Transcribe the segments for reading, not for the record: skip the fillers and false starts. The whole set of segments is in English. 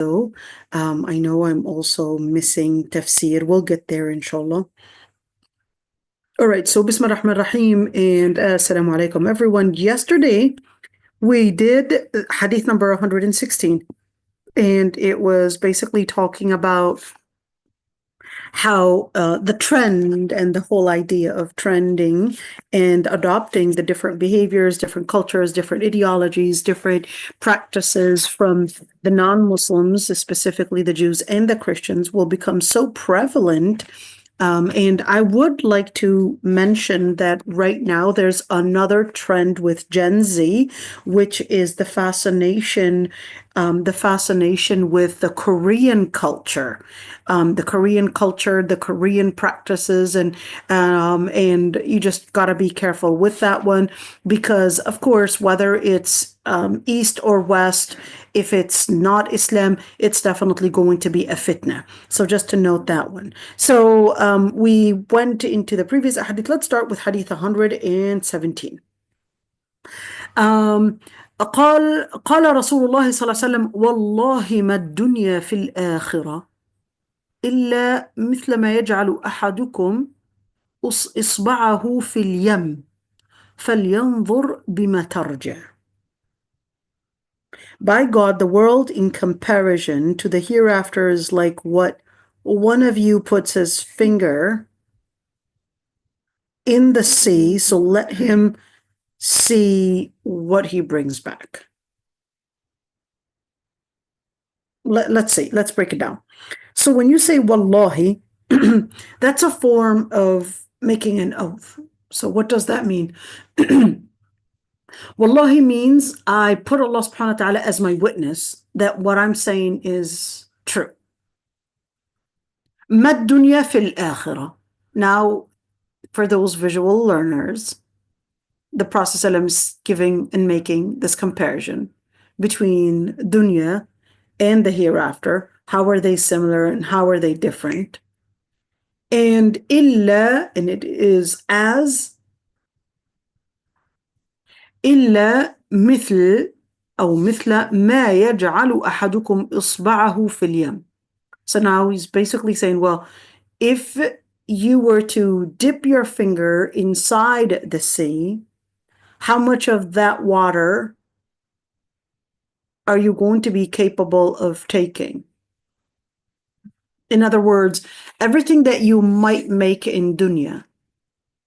I know I'm also missing tafsir. We'll get there, inshallah. All right, so Bismillah ar-Rahman ar-Rahim and Assalamu alaikum, everyone. Yesterday, we did hadith number 116, and it was basically talking about how the trend and the whole idea of trending and adopting the different behaviors, different cultures, different ideologies, different practices from the non-Muslims, specifically the Jews and the Christians, will become so prevalent. And I would like to mention that right now there's another trend with Gen Z, which is the fascination with the Korean culture. The Korean practices, and you just got to be careful with that one, because of course, whether it's East or West, if it's not Islam, it's definitely going to be a fitna. So just to note that one. So we went into the previous hadith. Let's start with hadith 117. قال رسول الله صلى الله عليه وسلم والله ما الدنيا في الآخرة إلا مثل ما يجعل أحدكم إصبعه في اليم فلينظر بما ترجع. By God, the world in comparison to the hereafter is like what one of you puts his finger in the sea, so let him see what he brings back. Let's see. Let's break it down. So when you say wallahi, that's a form of making an oath. So what does that mean? Wallahi means I put Allah subhanahu wa ta'ala as my witness that what I'm saying is true. Mad dunya fil akhirah. Now, for those visual learners, the Prophet is giving and making this comparison between dunya and the hereafter. How are they similar and how are they different? And illa, and it is as إلا مثل أو مثل ما يجعل أحدكم إصبعه في اليم. So now he's basically saying, well, if you were to dip your finger inside the sea, how much of that water are you going to be capable of taking? In other words, everything that you might make in dunya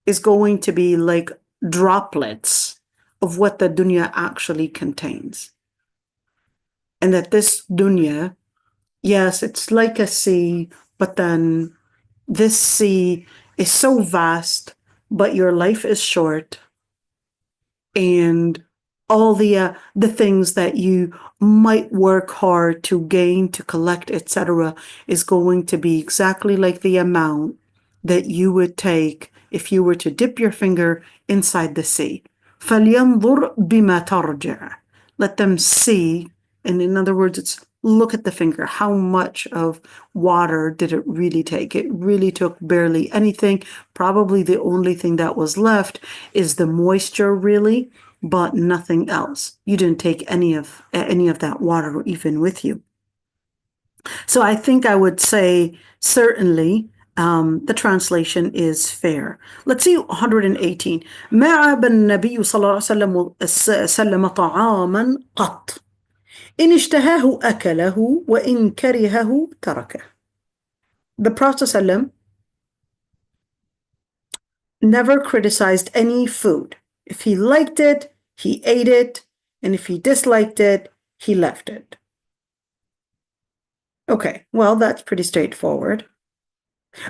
is going to be like droplets of what the dunya actually contains. And that this dunya, yes, it's like a sea, but then this sea is so vast, but your life is short, and all the things that you might work hard to gain, to collect, etc., is going to be exactly like the amount that you would take if you were to dip your finger inside the sea. فَلْيَنْظُرْ بِمَا تَرْجِعُ. Let them see, and in other words, it's look at the finger. How much of water did it really take? It really took barely anything. Probably the only thing that was left is the moisture, really, but nothing else. You didn't take any of that water even with you. So I think I would say certainly the translation is fair. Let's see 118. ما عاب النبي صلى الله عليه وسلم طعاما قط إن اشتهاه أكله وإن كرهه تركه. The Prophet ﷺ never criticized any food. If he liked it, he ate it, and if he disliked it, he left it. Okay, well, that's pretty straightforward.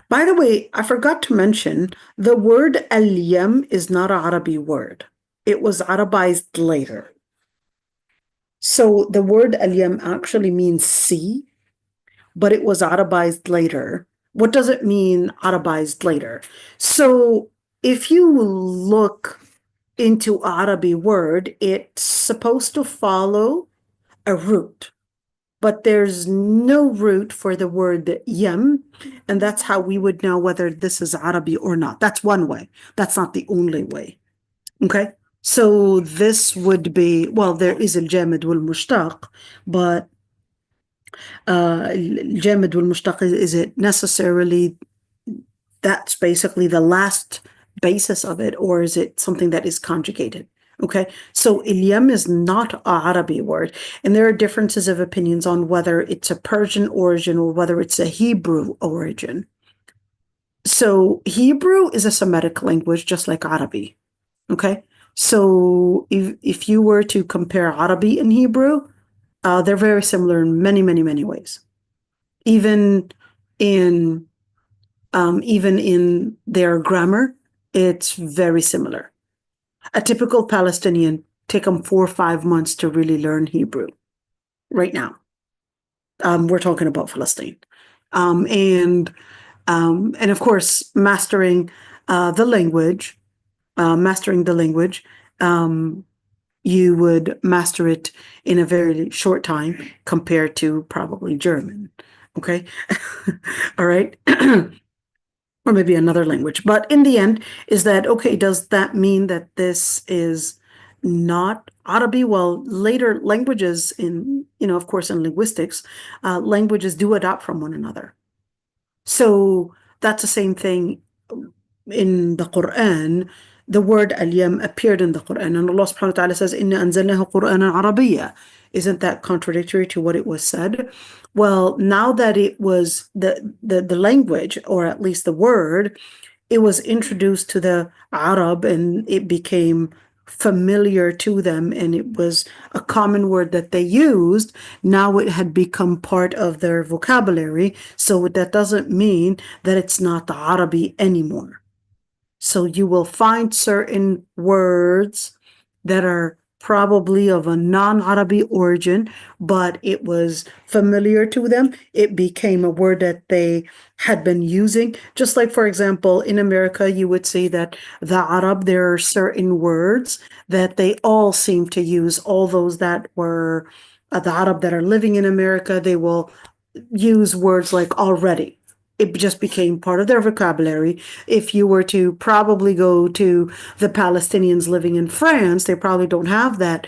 By the way, I forgot to mention, the word al-yam is not an Arabic word. It was Arabized later. So the word al-yam actually means sea, but it was Arabized later. What does it mean, Arabized later? So if you look into Arabic word, it's supposed to follow a root. But there's no root for the word yam, and that's how we would know whether this is Arabic or not. That's one way. That's not the only way. Okay? So this would be, well, there is al-jamid wal-mushtaq, but الجامد والمشتق, is it necessarily that's basically the last basis of it, or is it something that is conjugated? Okay, so ilyam is not a Arabi word, and there are differences of opinions on whether it's a Persian origin or whether it's a Hebrew origin. So Hebrew is a Semitic language, just like Arabi. Okay, so if you were to compare Arabi and Hebrew, they're very similar in many, many, many ways. Even in their grammar, it's very similar. A typical Palestinian take them 4 or 5 months to really learn Hebrew right now. We're talking about Palestine. And of course, mastering the language, you would master it in a very short time compared to probably German. Okay. All right. Or maybe another language. But in the end, is that, okay, does that mean that this is not Arabi? Well, later languages of course, in linguistics, languages do adopt from one another. So that's the same thing in the Quran. The word al-yam appeared in the Quran, and Allah subhanahu wa ta'ala says, Inna anzalnahu Qur'anan Arabiyya. Isn't that contradictory to what it was said? Well, now that it was the language, or at least the word, it was introduced to the Arab and it became familiar to them, and it was a common word that they used. Now it had become part of their vocabulary, so that doesn't mean that it's not the Arabi anymore. So you will find certain words that are probably of a non-Arabi origin, but it was familiar to them. It became a word that they had been using. Just like, for example, in America, you would say that the Arab, there are certain words that they all seem to use. All those that were the Arab that are living in America, they will use words like already. It just became part of their vocabulary. If you were to probably go to the Palestinians living in France, they probably don't have that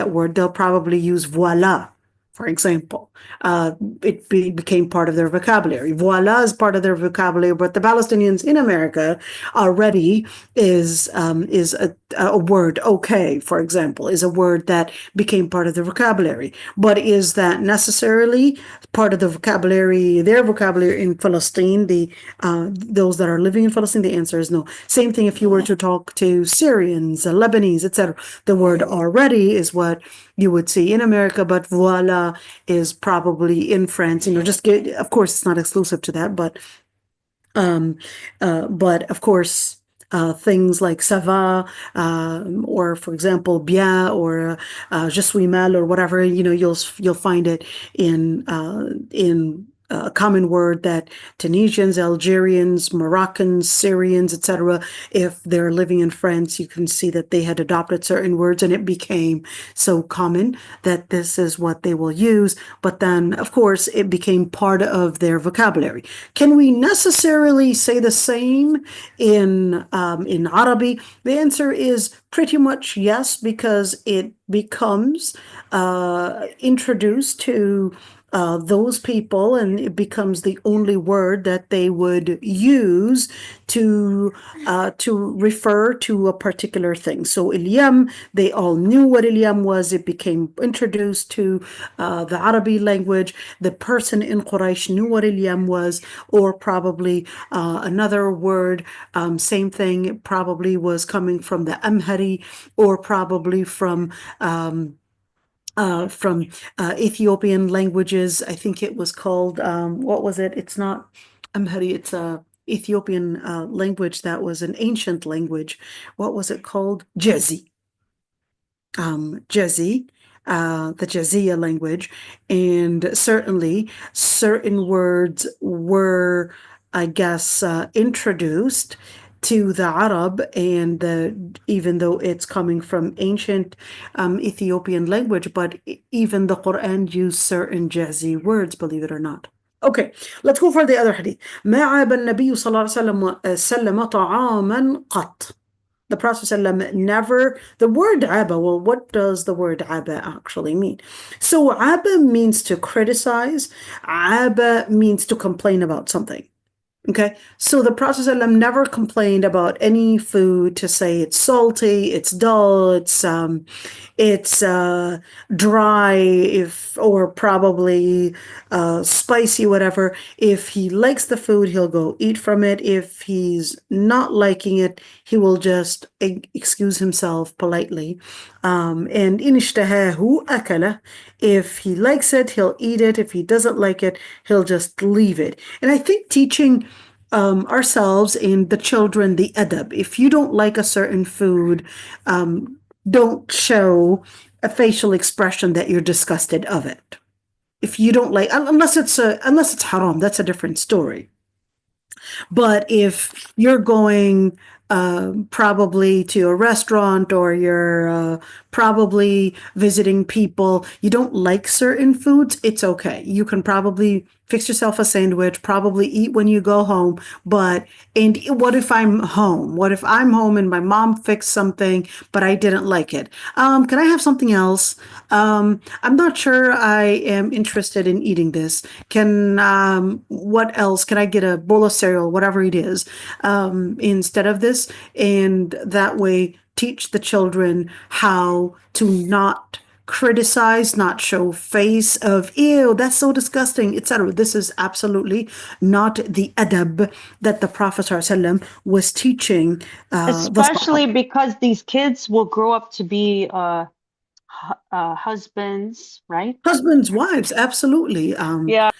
word. They'll probably use voila, for example. It became part of their vocabulary. Voila is part of their vocabulary, but the Palestinians in America already is a word. Okay, for example, is a word that became part of the vocabulary. But is that necessarily part of the vocabulary, their vocabulary in Palestine, those that are living in Palestine? The answer is no. Same thing if you were to talk to Syrians, Lebanese, etc. The word already is what you would see in America, but voila is probably in France. Of course, it's not exclusive to that, but of course, things like ça va, or for example, bien, or je suis mal, or whatever, you'll find it in a common word that Tunisians, Algerians, Moroccans, Syrians, etc., if they're living in France, you can see that they had adopted certain words, and it became so common that this is what they will use. But then, of course, it became part of their vocabulary. Can we necessarily say the same in Arabi? The answer is pretty much yes, because it becomes introduced to those people, and it becomes the only word that they would use to refer to a particular thing. So ilyam, they all knew what ilyam was. It became introduced to the Arabic language. The person in Quraysh knew what ilyam was, or probably another word, same thing, probably was coming from the Amhari, or probably from Ethiopian languages. I think it was called, what was it? It's not Amhari, it's a Ethiopian language that was an ancient language. What was it called? Jezi. Jezi, the Jazia language. And certainly certain words were, I guess, introduced to the Arab, and even though it's coming from ancient Ethiopian language, but even the Quran used certain Jazi words, believe it or not. Okay, let's go for the other hadith. ما عاب النبي صلى الله عليه وسلم طعاما قط. The Prophet ﷺ never, the word aba, well, what does the word aba actually mean? So aba means to criticize, aba means to complain about something. Okay, so the Prophet ﷺ never complained about any food to say it's salty, it's dull, it's dry, if or probably spicy, whatever. If he likes the food, he'll go eat from it. If he's not liking it, he will just excuse himself politely. And in ishtahahu akala, if he likes it, he'll eat it. If he doesn't like it, he'll just leave it. And I think teaching ourselves and the children the adab. If you don't like a certain food, don't show a facial expression that you're disgusted of it. If you don't like, unless it's haram, that's a different story. But if you're going probably to a restaurant, or you're probably visiting people, you don't like certain foods, it's okay. You can probably fix yourself a sandwich, probably eat when you go home. And what if I'm home? What if I'm home and my mom fixed something, but I didn't like it? Can I have something else? I'm not sure I am interested in eating this. What else? Can I get a bowl of cereal, whatever it is, instead of this? And that way teach the children how to not criticize, not show face of, ew, that's so disgusting, etc. This is absolutely not the adab that the Prophet ﷺ was teaching. Especially because these kids will grow up to be husbands, right? Husbands, wives, absolutely. Yeah.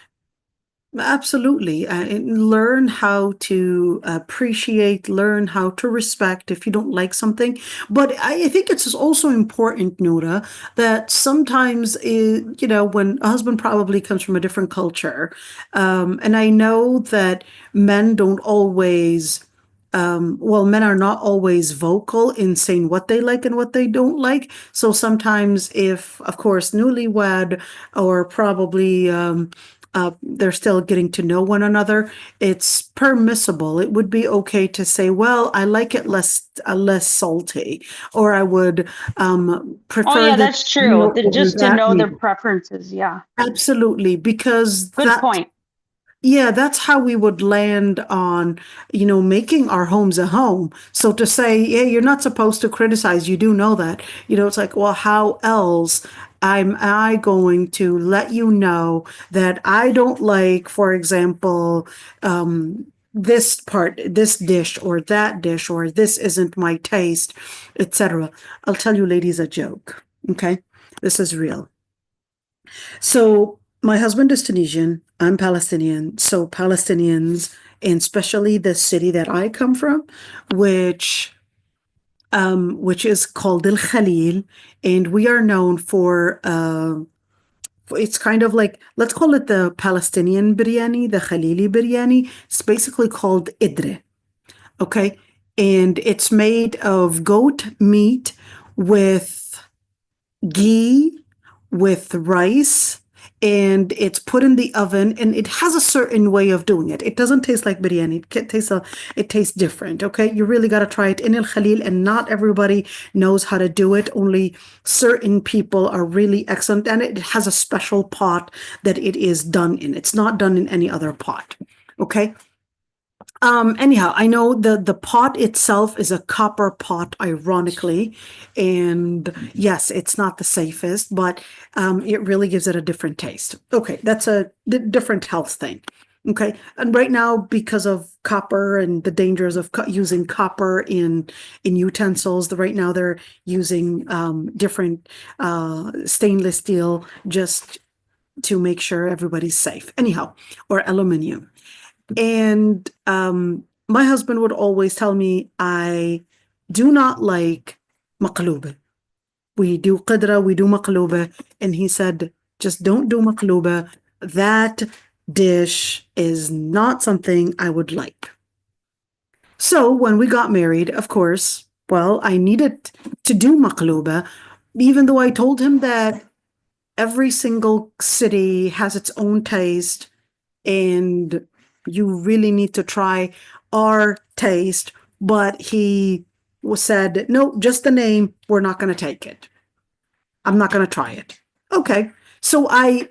Absolutely. And learn how to appreciate, learn how to respect if you don't like something. But I think it's also important, Noura, that sometimes, when a husband probably comes from a different culture, and I know that men don't always, men are not always vocal in saying what they like and what they don't like. So sometimes if, of course, newlywed or probably they're still getting to know one another, it's permissible. It would be okay to say, well, I like it less salty, or I would prefer. Oh yeah, that's true. Just to know their preferences. Yeah, absolutely. Because good point. Yeah, that's how we would land on, making our homes a home. So to say, yeah, you're not supposed to criticize, you do know that. It's like, well, how else am I going to let you know that I don't like, for example, this part, this dish, or that dish, or this isn't my taste, etc. I'll tell you, ladies, a joke. Okay, this is real. So my husband is Tunisian, I'm Palestinian. So Palestinians, and especially the city that I come from, which is called Al Khalil, and we are known for it's kind of like, let's call it the Palestinian biryani, the Khalili biryani. It's basically called idre. Okay, and it's made of goat meat with ghee, with rice, and it's put in the oven, and it has a certain way of doing it. It doesn't taste like biryani. It tastes different. Okay, you really got to try it in Al Khalil, and not everybody knows how to do it. Only certain people are really excellent, and it has a special pot that it is done in. It's not done in any other pot. Okay. Anyhow, I know the pot itself is a copper pot, ironically, and yes, it's not the safest, but it really gives it a different taste. Okay, that's a different health thing. Okay, and right now, because of copper and the dangers of using copper in utensils, right now they're using different stainless steel just to make sure everybody's safe. Anyhow, or aluminum. And my husband would always tell me, I do not like maqluba. We do qidra, we do maqluba. And he said, just don't do maqluba. That dish is not something I would like. So when we got married, of course, well, I needed to do maqluba, even though I told him that every single city has its own taste, and you really need to try our taste. But he said, no, just the name. We're not going to take it. I'm not going to try it. Okay. So I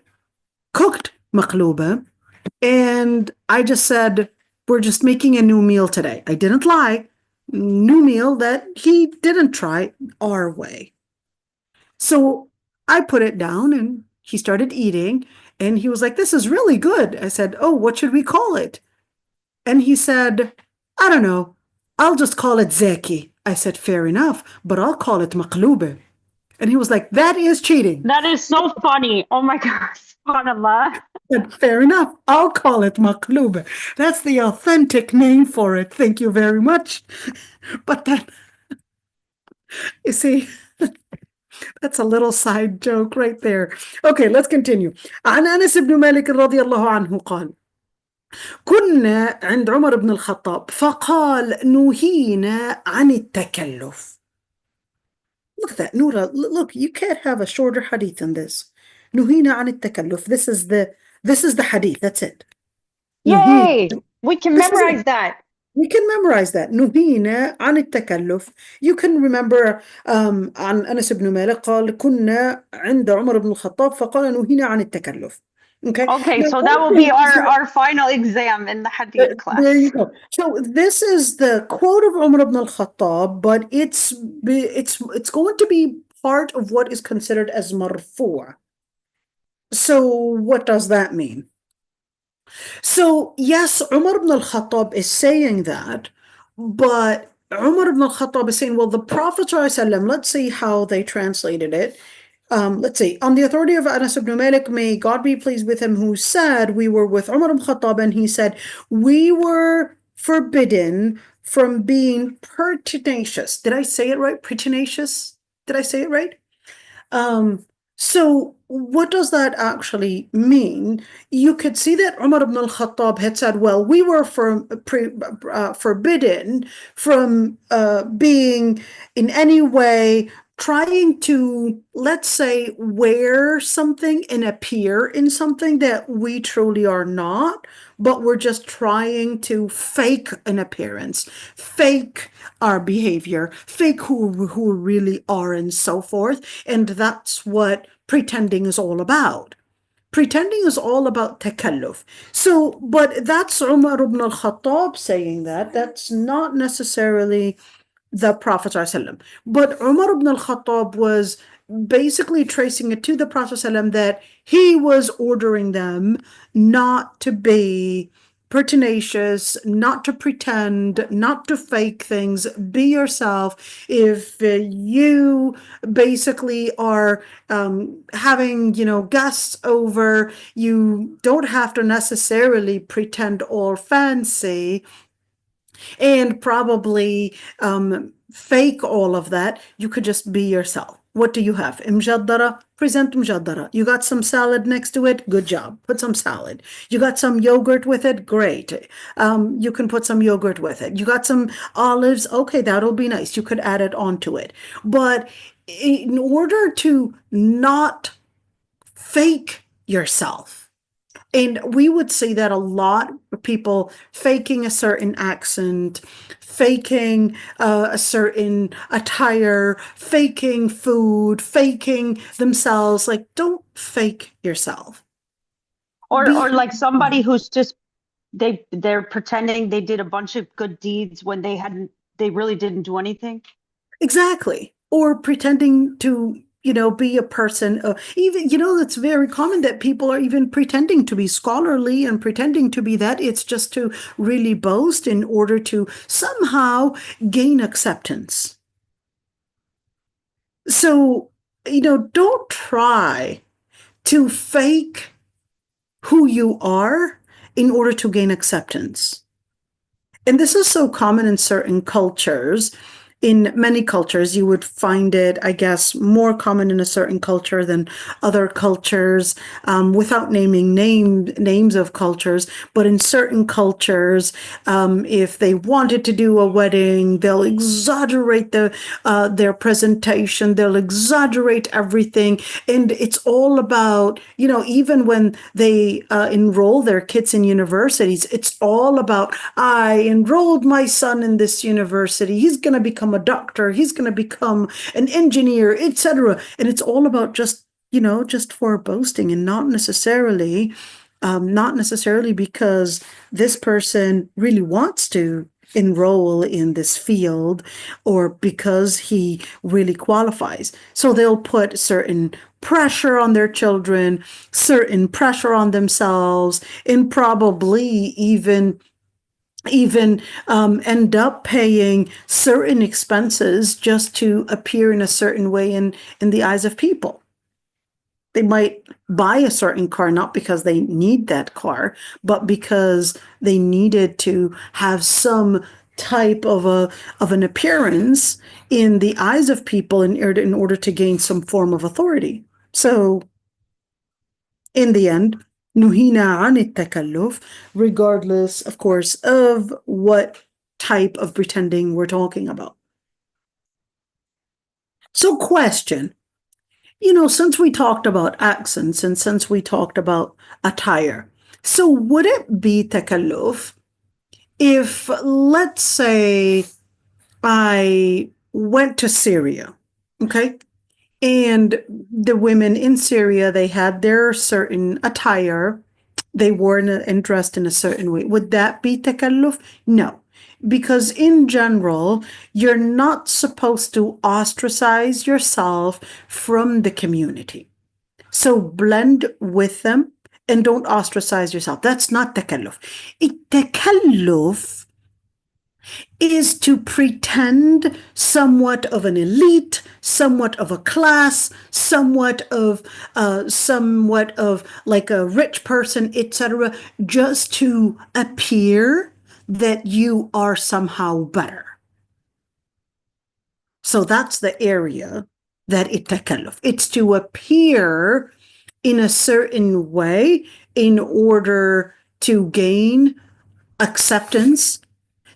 cooked maqluba and I just said, we're just making a new meal today. I didn't lie. New meal that he didn't try our way. So I put it down and he started eating and he was like, this is really good. I said, oh, what should we call it? And he said, I don't know. I'll just call it zaki. I said, fair enough, but I'll call it maqluba. And he was like, that is cheating. That is so funny. Oh my God. SubhanAllah. But fair enough. I'll call it maqluba. That's the authentic name for it. Thank you very much. But then, you see, that's a little side joke right there. Okay, let's continue. عن أنس بن مالك رضي الله عنه قال كنا عند عمر بن الخطاب فقال نهينا عن التكلف. Look at that, Noura. Look, you can't have a shorter hadith than this. نهينا عن التكلف. This is the hadith. That's it. Yay! We can This is memorize it. that. We can memorize that. نهينا عن التكلف. You can remember عن أنس بن مالك قال كنا عند عمر بن الخطاب فقال نهينا عن التكلف. Okay. Okay, Now, so that will be our final exam in the hadith class. there you go. So this is the quote of Umar ibn al-Khattab, but it's going to be part of what is considered as marfu'. So what does that mean? So yes, Umar ibn al-Khattab is saying that, but Umar ibn al-Khattab is saying, well, the Prophet ﷺ, let's see how they translated it. Let's see, on the authority of Anas ibn Malik, may God be pleased with him, who said, we were with Umar ibn Khattab, and he said, we were forbidden from being pertinacious. Did I say it right? Pertinacious? Did I say it right? So what does that actually mean? You could see that Umar ibn al-Khattab had said, well, we were forbidden from being in any way trying to, let's say, wear something and appear in something that we truly are not, but we're just trying to fake an appearance, fake our behavior, fake who we really are, and so forth. And that's what pretending is all about. Pretending is all about takalluf. So, but that's Umar ibn al-Khattab saying that. That's not necessarily the Prophet ﷺ. But Umar ibn al-Khattab was basically tracing it to the Prophet ﷺ that he was ordering them not to be pertinacious, not to pretend, not to fake things. Be yourself. If you basically are having, guests over, you don't have to necessarily pretend all fancy and probably fake all of that. You could just be yourself. What do you have? Mjaddara, present mjaddara. You got some salad next to it? Good job. Put some salad. You got some yogurt with it? Great. You can put some yogurt with it. You got some olives? Okay, that'll be nice. You could add it onto it. But in order to not fake yourself, and we would see that a lot of people faking a certain accent, faking a certain attire, faking food, faking themselves. Like, don't fake yourself. Or like somebody who's just they're pretending they did a bunch of good deeds when they really didn't do anything. Exactly. Or pretending to be a person, even, it's very common that people are even pretending to be scholarly and pretending to be that. It's just to really boast in order to somehow gain acceptance. So, don't try to fake who you are in order to gain acceptance. And this is so common in certain cultures. In many cultures, you would find it, I guess, more common in a certain culture than other cultures, without naming names of cultures. But in certain cultures, if they wanted to do a wedding, they'll exaggerate their presentation. They'll exaggerate everything. And it's all about, even when they enroll their kids in universities, it's all about, I enrolled my son in this university. He's going to become become a doctor, he's going to become an engineer, etc. And it's all about just, just for boasting, and not necessarily because this person really wants to enroll in this field, or because he really qualifies. So they'll put certain pressure on their children, certain pressure on themselves, and probably even end up paying certain expenses just to appear in a certain way in the eyes of people. They might buy a certain car, not because they need that car, but because they needed to have some type of an appearance in the eyes of people in order to gain some form of authority. So in the end, nuhina an التكلف, regardless, of course, of what type of pretending we're talking about. So question, since we talked about accents and since we talked about attire, so would it be takalluf if, let's say, I went to Syria, okay? And the women in Syria, they had their certain attire. They wore and dressed in a certain way. Would that be takalluf? No. Because in general, you're not supposed to ostracize yourself from the community. So blend with them and don't ostracize yourself. That's not takalluf. Takalluf is to pretend somewhat of an elite, somewhat of a class, somewhat of like a rich person, etc., just to appear that you are somehow better. So that's the area that takalluf. It's to appear in a certain way in order to gain acceptance,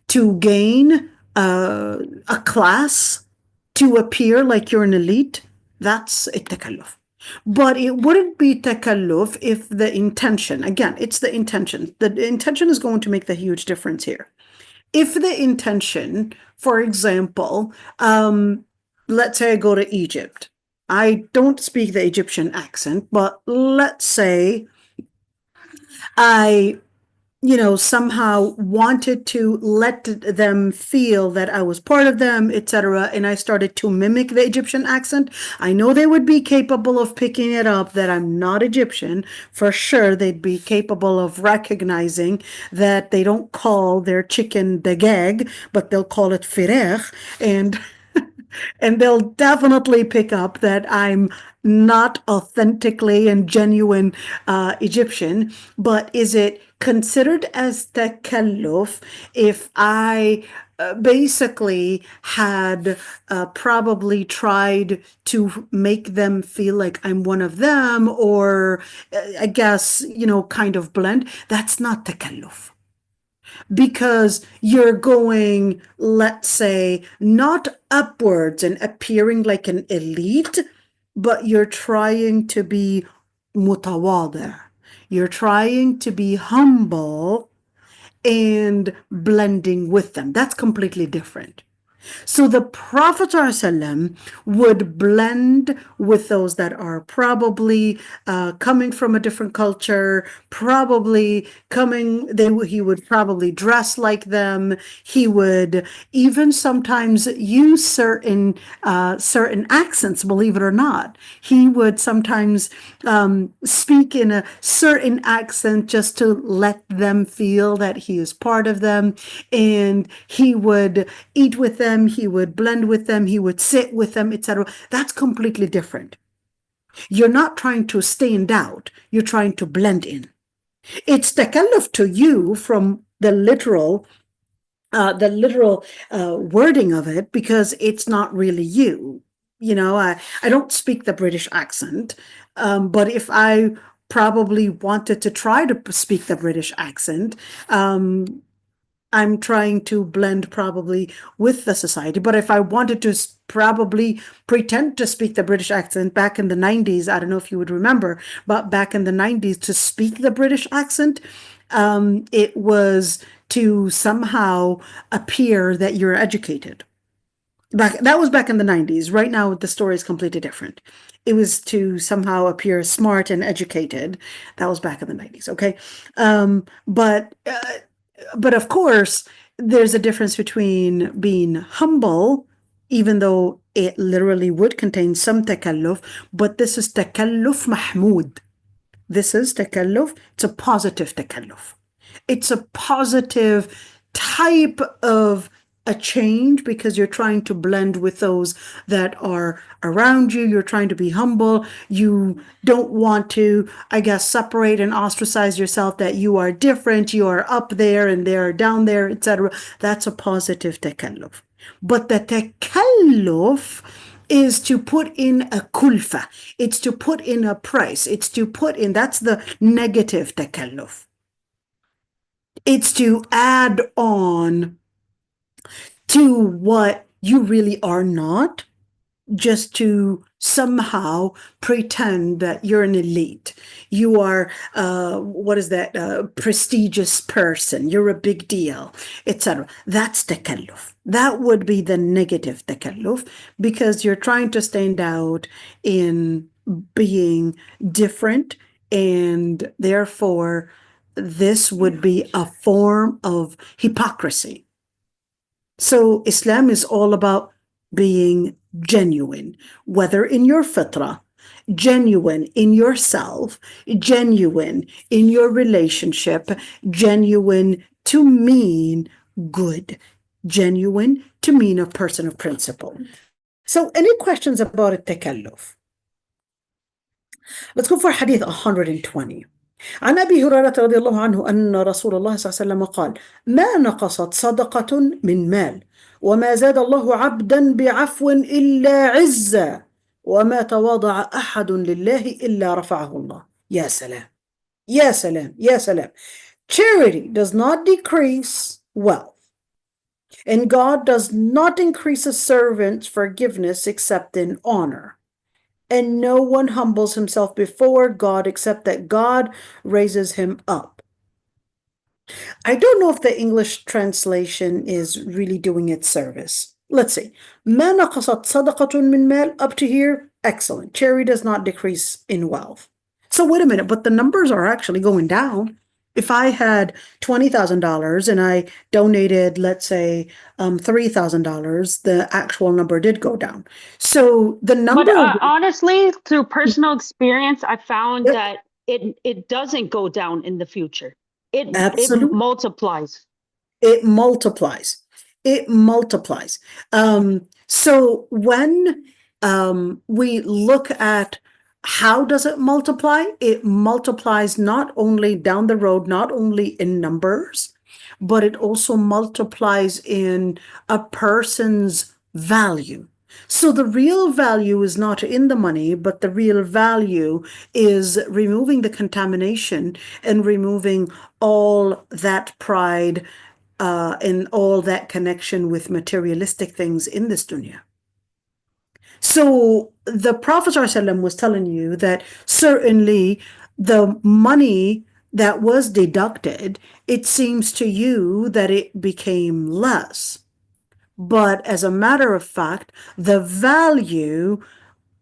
to gain a class, to appear like you're an elite. That's takalluf. But it wouldn't be takalluf if the intention, again, it's the intention. The intention is going to make the huge difference here. If the intention, for example, let's say I go to Egypt. I don't speak the Egyptian accent, but let's say I somehow wanted to let them feel that I was part of them, etc. And I started to mimic the Egyptian accent. I know they would be capable of picking it up that I'm not Egyptian. For sure, they'd be capable of recognizing that they don't call their chicken dagag, but they'll call it firech. And they'll definitely pick up that I'm not authentically and genuine Egyptian. But is it considered as takalluf if I basically had probably tried to make them feel like I'm one of them, or I guess, kind of blend? That's not takalluf. Because you're going, let's say, not upwards and appearing like an elite, but you're trying to be mutawadi. You're trying to be humble and blending with them. That's completely different. So the Prophet ﷺ would blend with those that are probably coming from a different culture, he would probably dress like them. He would even sometimes use certain accents, believe it or not. He would sometimes speak in a certain accent just to let them feel that he is part of them, and he would eat with them. He would blend with them, he would sit with them, etc. That's completely different. You're not trying to stand out, you're trying to blend in. It's takalluf to you from the literal wording of it, because it's not really you. I don't speak the British accent, but if I probably wanted to try to speak the British accent, I'm trying to blend probably with the society. But if I wanted to probably pretend to speak the British accent back in the 90s, I don't know if you would remember, but back in the 90s, to speak the British accent, it was to somehow appear that you're educated. That was back in the 90s. Right now, the story is completely different. It was to somehow appear smart and educated. That was back in the 90s, okay? But of course, there's a difference between being humble, even though it literally would contain some takalluf, but this is takalluf mahmoud. This is takalluf. It's a positive takalluf. It's a positive type of a change because you're trying to blend with those that are around you. You're trying to be humble. You don't want to, I guess, separate and ostracize yourself that you are different, you are up there and they're down there, etc. That's a positive takalluf. But the takalluf is to put in a kulfa. It's to put in a price. It's to put in, that's the negative takalluf. It's to add on to what you really are not, just to somehow pretend that you're an elite. You are, prestigious person. You're a big deal, etc. That's takalluf. That would be the negative takalluf because you're trying to stand out in being different, and therefore this would be a form of hypocrisy. So Islam is all about being genuine, whether in your fitrah, genuine in yourself, genuine in your relationship, genuine to mean good, genuine to mean a person of principle. So any questions about التكلف? Let's go for hadith 120. عن أبي هريرة رضي الله عنه أن رسول الله صلى الله عليه وسلم قال: ما نقصت صدقة من مال وما زاد الله عبدا بعفو إلا عزا وما تواضع أحد لله إلا رفعه الله. يا سلام يا سلام يا سلام. Charity does not decrease wealth, and God does not increase a servant's forgiveness except in honor. And no one humbles himself before God except that God raises him up. I don't know if the English translation is really doing its service. Let's see. ما نقصت صدقة من مال. Up to here, excellent. Charity does not decrease in wealth. So wait a minute, but the numbers are actually going down. If I had $20,000 and I donated, let's say, $3,000, the actual number did go down. So the number. But honestly, through personal experience, I found that it doesn't go down in the future. It multiplies. It multiplies. It multiplies. So when we look at how does it multiply? It multiplies not only down the road, not only in numbers, but it also multiplies in a person's value. So the real value is not in the money, but the real value is removing the contamination and removing all that pride and all that connection with materialistic things in this dunya. So the Prophet ﷺ was telling you that certainly the money that was deducted, it seems to you that it became less. But as a matter of fact, the value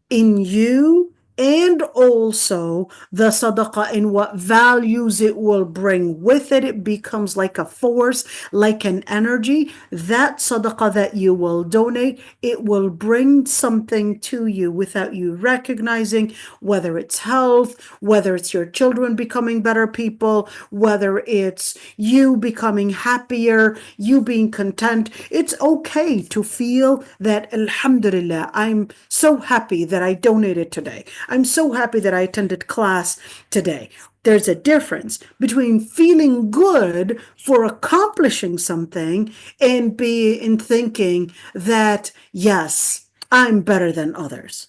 in you and also the sadaqah in what values it will bring with it, it becomes like a force, like an energy. That sadaqah that you will donate, it will bring something to you without you recognizing, whether it's health, whether it's your children becoming better people, whether it's you becoming happier, you being content. It's okay to feel that, alhamdulillah, I'm so happy that I donated today. I'm so happy that I attended class today. There's a difference between feeling good for accomplishing something and thinking that, yes, I'm better than others.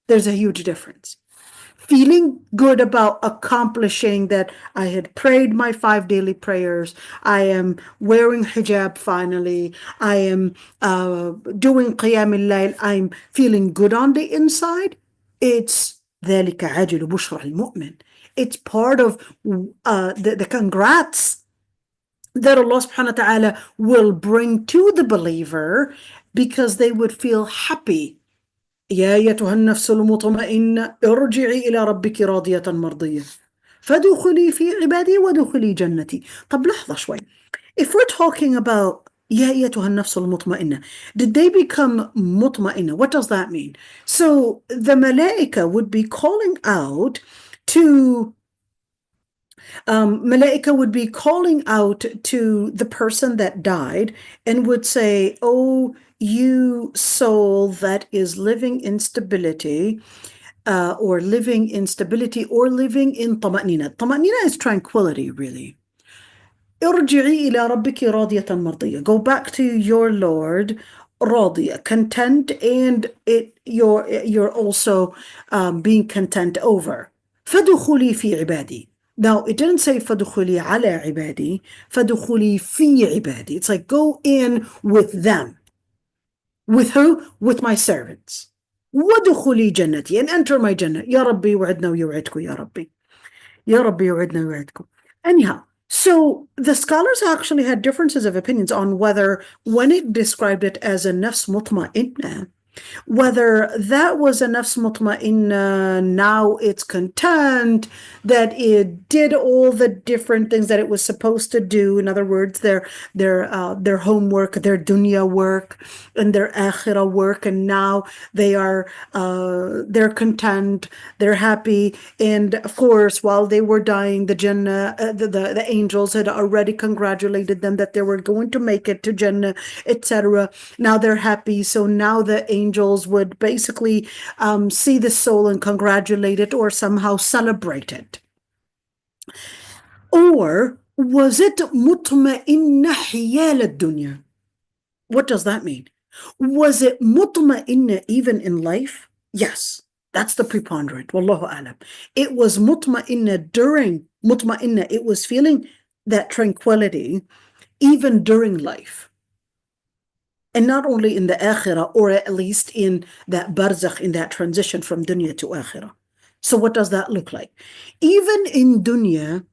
There's a huge difference. Feeling good about accomplishing that I had prayed my 5 daily prayers, I am wearing hijab finally, I am doing qiyam al-layl, I'm feeling good on the inside. It's ذلك عاجل بشرى المؤمن. It's part of the congrats that Allah subhanahu wa ta'ala will bring to the believer because they would feel happy. يا أيتها النفس المطمئنة ارجعي إلى ربك راضية مرضية فادخلي في عبادي وادخلي جنتي. طب لحظة شوي. If we're talking about يا أيتها النفس المطمئنة, did they become مطمئنة? What does that mean? So the malaika would be calling out to the person that died and would say, oh, you soul that is living in stability, or living in طمأنينة. طمأنينة is tranquility, really. ارجعي إلى ربك راضية مرضية. Go back to your Lord, راضية, content, and you're also being content over. فادخلي في عبادي. Now, it didn't say فادخلي على عبادي, فادخلي في عبادي. It's like go in with them. With who? With my servants. وادخلي جنتي, and enter my Jannah. يا ربي وعدنا ويوعدكم يا ربي. يا ربي وعدنا ويوعدكم. Anyhow, so the scholars actually had differences of opinions on whether, when it described it as a nafs mutma'inna, whether that was a nafs mutma'inna, now it's content, that it did all the different things that it was supposed to do. In other words, their homework, their dunya work, and their akhirah work, and now they're content, they're happy. And of course, while they were dying, the Jannah, the angels had already congratulated them that they were going to make it to Jannah, etc. Now they're happy, so now the angels would basically see the soul and congratulate it or somehow celebrate it. Or was it mutma'inna hiyal ad-dunya? What does that mean? Was it mutma'inna even in life? Yes, that's the preponderant. Wallahu alam. It was mutma'inna it was feeling that tranquility even during life. And not only in the akhirah, or at least in that barzakh, in that transition from dunya to akhirah. So what does that look like? Even in dunya,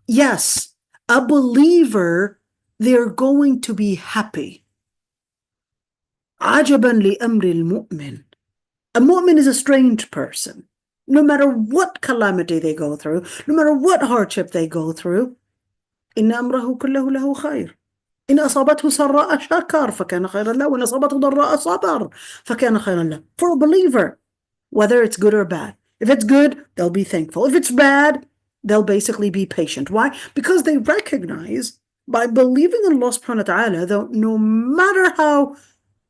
yes, a believer, they're going to be happy. عَجَبًا لِأَمْرِ الْمُؤْمِنِ. A mu'min is a strange person. No matter what calamity they go through, no matter what hardship they go through, إِنَّ أَمْرَهُ كُلَّهُ لَهُ خَيْرٌ. إن أصابته سراء شكر فكان خيرا له وإن أصابته ضراء صبر فكان خيرا له. For a believer, whether it's good or bad, if it's good, they'll be thankful. If it's bad, they'll basically be patient. Why? Because they recognize, by believing in Allah subhanahu wa ta'ala, that no matter how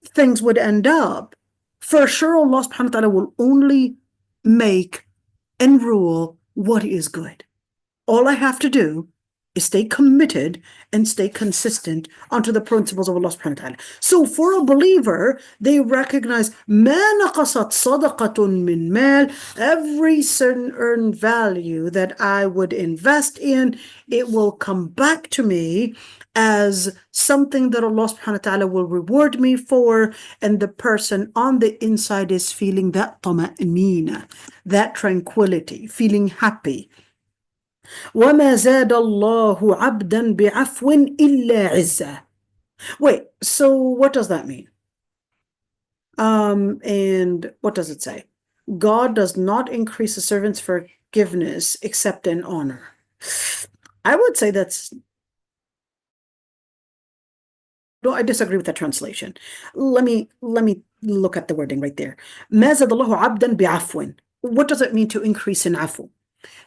things would end up, for sure Allah subhanahu wa ta'ala will only make and rule what is good. All I have to do is stay committed and stay consistent onto the principles of Allah subhanahu wa ta'ala. So for a believer, they recognize ما نقصت صدقة من مال, every certain earned value that I would invest in, it will come back to me as something that Allah subhanahu wa ta'ala will reward me for, and the person on the inside is feeling that طمأنينة, that tranquility, feeling happy. وَمَا زَادَ اللَّهُ عَبْدًا بِعَفْوٍ إِلَّا عِزَّةً. Wait, so what does that mean? And what does it say? God does not increase a servant's forgiveness except in honor. I would say I disagree with that translation. Let me look at the wording right there. مَا زَادَ اللَّهُ عَبْدًا بِعَفْوٍ. What does it mean to increase in afu?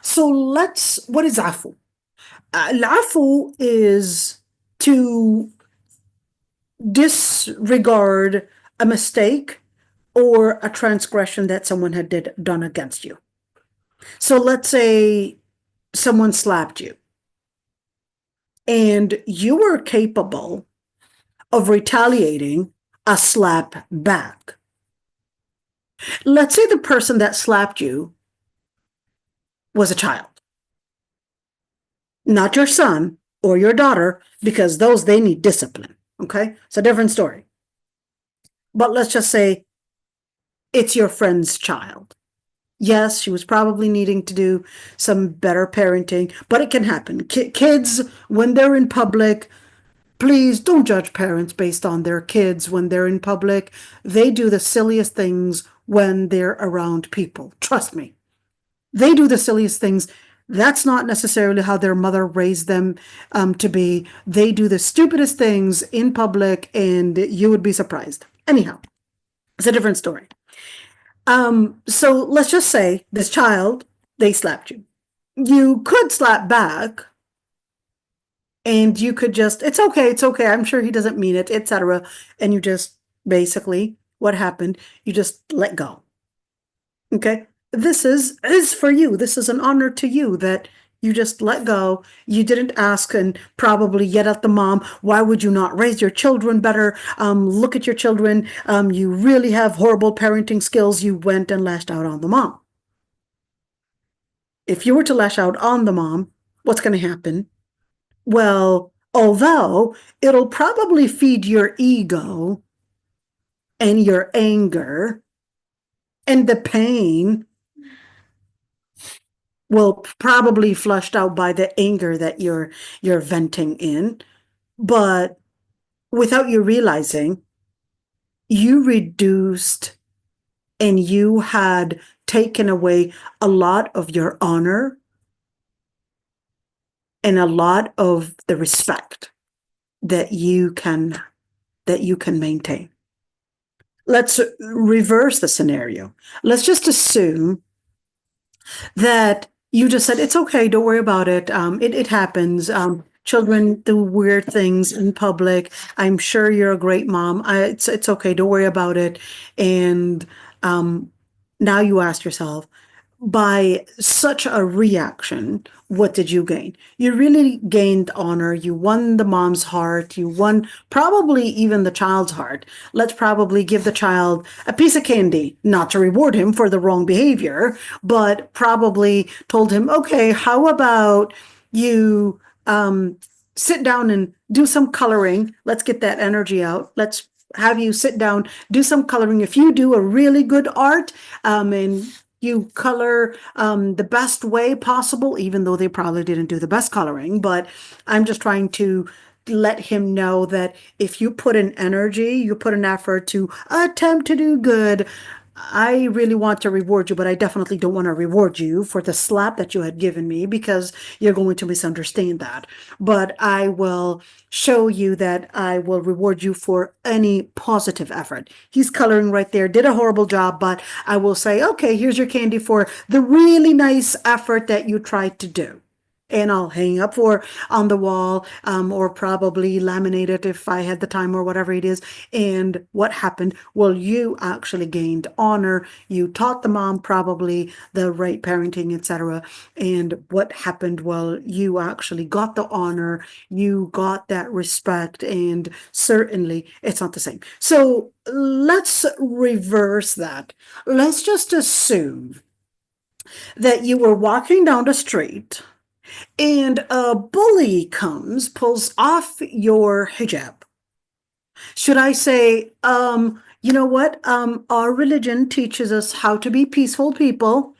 So what is afu? Al-afu is to disregard a mistake or a transgression that someone had done against you. So let's say someone slapped you and you were capable of retaliating a slap back. Let's say the person that slapped you was a child, not your son or your daughter, because they need discipline. Okay, it's a different story. But let's just say it's your friend's child. Yes, she was probably needing to do some better parenting, but it can happen. Kids, when they're in public, Please don't judge parents based on their kids when they're in public. They do the silliest things when they're around people. Trust me. They do the silliest things. That's not necessarily how their mother raised them to be. They do the stupidest things in public, and you would be surprised. Anyhow, it's a different story. So let's just say this child, they slapped you. You could slap back, and you could just, it's okay, I'm sure he doesn't mean it, etc. And you just basically, what happened, you just let go. Okay? This is for you. This is an honor to you that you just let go. You didn't ask and probably yet at the mom, why would you not raise your children better? Look at your children. You really have horrible parenting skills. You went and lashed out on the mom. If you were to lash out on the mom, what's going to happen? Well, although it'll probably feed your ego and your anger, and the pain will probably flushed out by the anger that you're venting in, but without you realizing, you reduced and you had taken away a lot of your honor and a lot of the respect that you can maintain. Let's reverse the scenario. Let's just assume that you just said, it's okay, don't worry about it. It happens. Children do weird things in public. I'm sure you're a great mom. It's okay, don't worry about it. And now you ask yourself, by such a reaction, what did you gain? You really gained honor. You won the mom's heart. You won probably even the child's heart. Let's probably give the child a piece of candy, not to reward him for the wrong behavior, but probably told him, okay, how about you sit down and do some coloring. Let's get that energy out. Let's have you sit down, do some coloring. If you do a really good art and you color the best way possible, even though they probably didn't do the best coloring, but I'm just trying to let him know that if you put an energy, you put an effort to attempt to do good, I really want to reward you, but I definitely don't want to reward you for the slap that you had given me because you're going to misunderstand that. But I will show you that I will reward you for any positive effort. He's coloring right there, did a horrible job, but I will say, okay, here's your candy for the really nice effort that you tried to do. And I'll hang up on the wall or probably laminate it if I had the time or whatever it is. And what happened? Well, you actually gained honor. You taught the mom probably the right parenting, etc. And what happened? Well, you actually got the honor. You got that respect. And certainly it's not the same. So let's reverse that. Let's just assume that you were walking down the street and a bully comes, pulls off your hijab. Should I say, you know what? Our religion teaches us how to be peaceful people,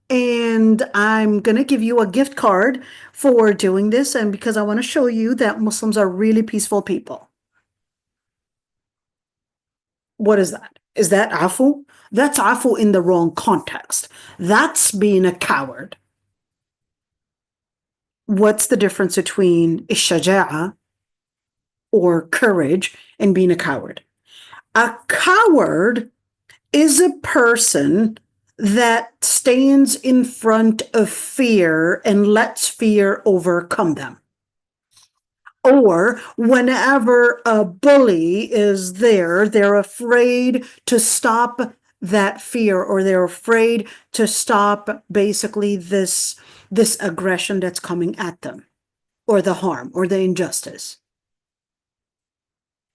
and I'm going to give you a gift card for doing this, and because I want to show you that Muslims are really peaceful people. What is that? Is that afu? That's afu in the wrong context. That's being a coward. What's the difference between shaja'a or courage and being a coward? A coward is a person that stands in front of fear and lets fear overcome them. Or whenever a bully is there, they're afraid to stop that fear, or they're afraid to stop basically this aggression that's coming at them, or the harm, or the injustice.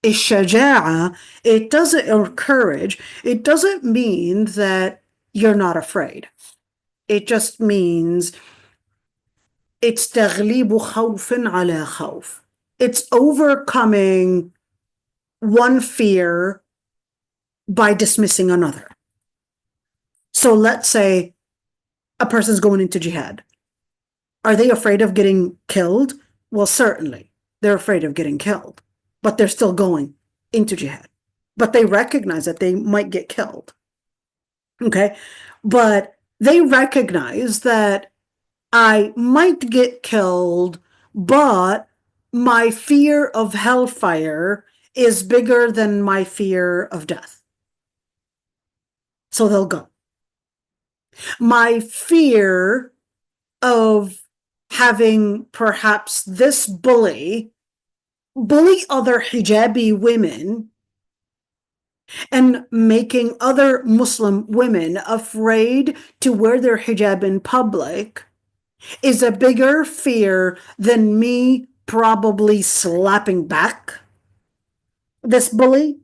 Shaja'a, it doesn't, or courage, it doesn't mean that you're not afraid. It just means it's taghlibu khawfin ala khawf. It's overcoming one fear by dismissing another. So let's say a person's going into jihad. Are they afraid of getting killed? Well, certainly they're afraid of getting killed. but they're still going into jihad. But they recognize that they might get killed. Okay? But they recognize that I might get killed, but my fear of hellfire is bigger than my fear of death. So they'll go. My fear of having perhaps this bully other hijabi women and making other Muslim women afraid to wear their hijab in public is a bigger fear than me probably slapping back this bully,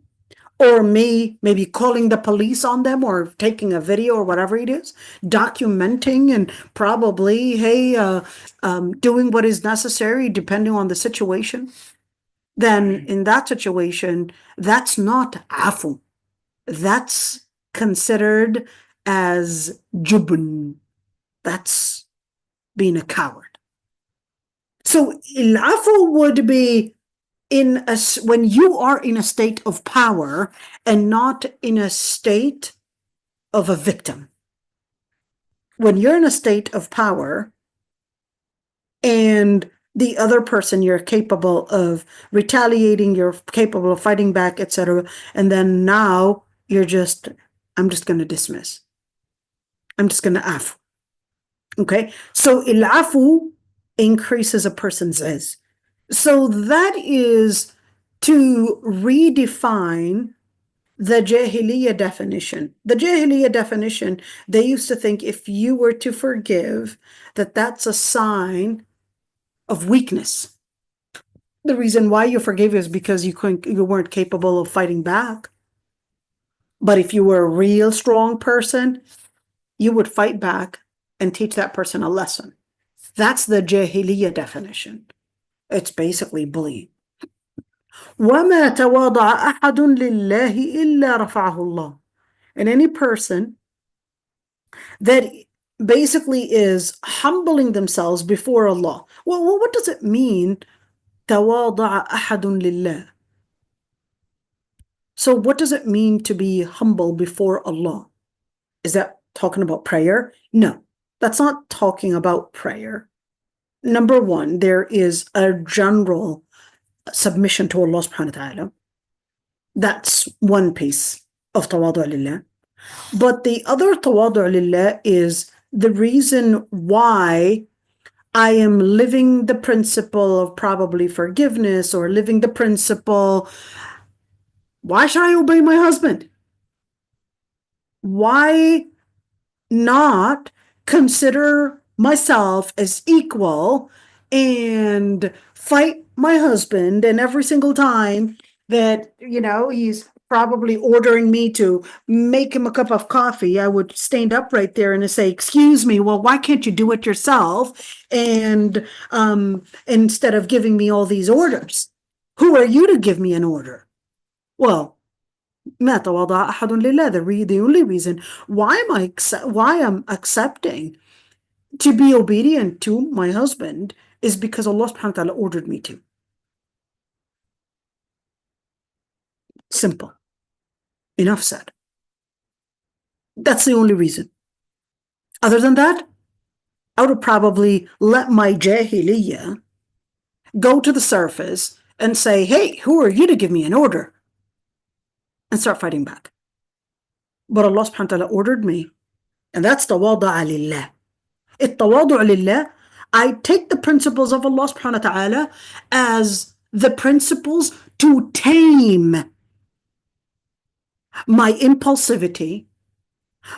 or me maybe calling the police on them, or taking a video or whatever it is, documenting and probably, hey, doing what is necessary depending on the situation. Then in that situation, that's not afu. That's considered as jubn. That's being a coward. So al-afu would be when you are in a state of power and not in a state of a victim. When you're in a state of power and the other person, you're capable of retaliating, you're capable of fighting back, etc. And then now I'm just going to dismiss. I'm just going to afu. Okay? So al-afu increases a person's izz. So that is to redefine the Jahiliyyah definition. The Jahiliyyah definition, they used to think if you were to forgive, that's a sign of weakness. The reason why you forgive is because you weren't capable of fighting back. But if you were a real strong person, you would fight back and teach that person a lesson. That's the Jahiliyyah definition. It's basically bullying. وَمَا تَوَاضَعَ أَحَدٌ لِلَّهِ إِلَّا رَفَعَهُ اللَّهُ. And any person that basically is humbling themselves before Allah. Well, what does it mean? تَوَاضَعَ أَحَدٌ لِلَّهِ. So what does it mean to be humble before Allah? Is that talking about prayer? No, that's not talking about prayer. Number one, there is a general submission to Allah subhanahu wa ta'ala. That's one piece of tawadu' lillah. But the other tawadu' lillah is the reason why I am living the principle of probably forgiveness, or living the principle, why should I obey my husband? Why not consider myself as equal and fight my husband, and every single time that, he's probably ordering me to make him a cup of coffee, I would stand up right there and say, excuse me, well, why can't you do it yourself? And instead of giving me all these orders, who are you to give me an order? Well, the only reason why I'm accepting to be obedient to my husband is because Allah subhanahu wa ta'ala ordered me to. Simple. Enough said. That's the only reason. Other than that, I would probably let my jahiliyyah go to the surface and say, hey, who are you to give me an order? And start fighting back. But Allah subhanahu wa ta'ala ordered me. And that's tawada'a lillah. It-tawadu' lillah, I take the principles of Allah subhanahu wa ta'ala as the principles to tame my impulsivity,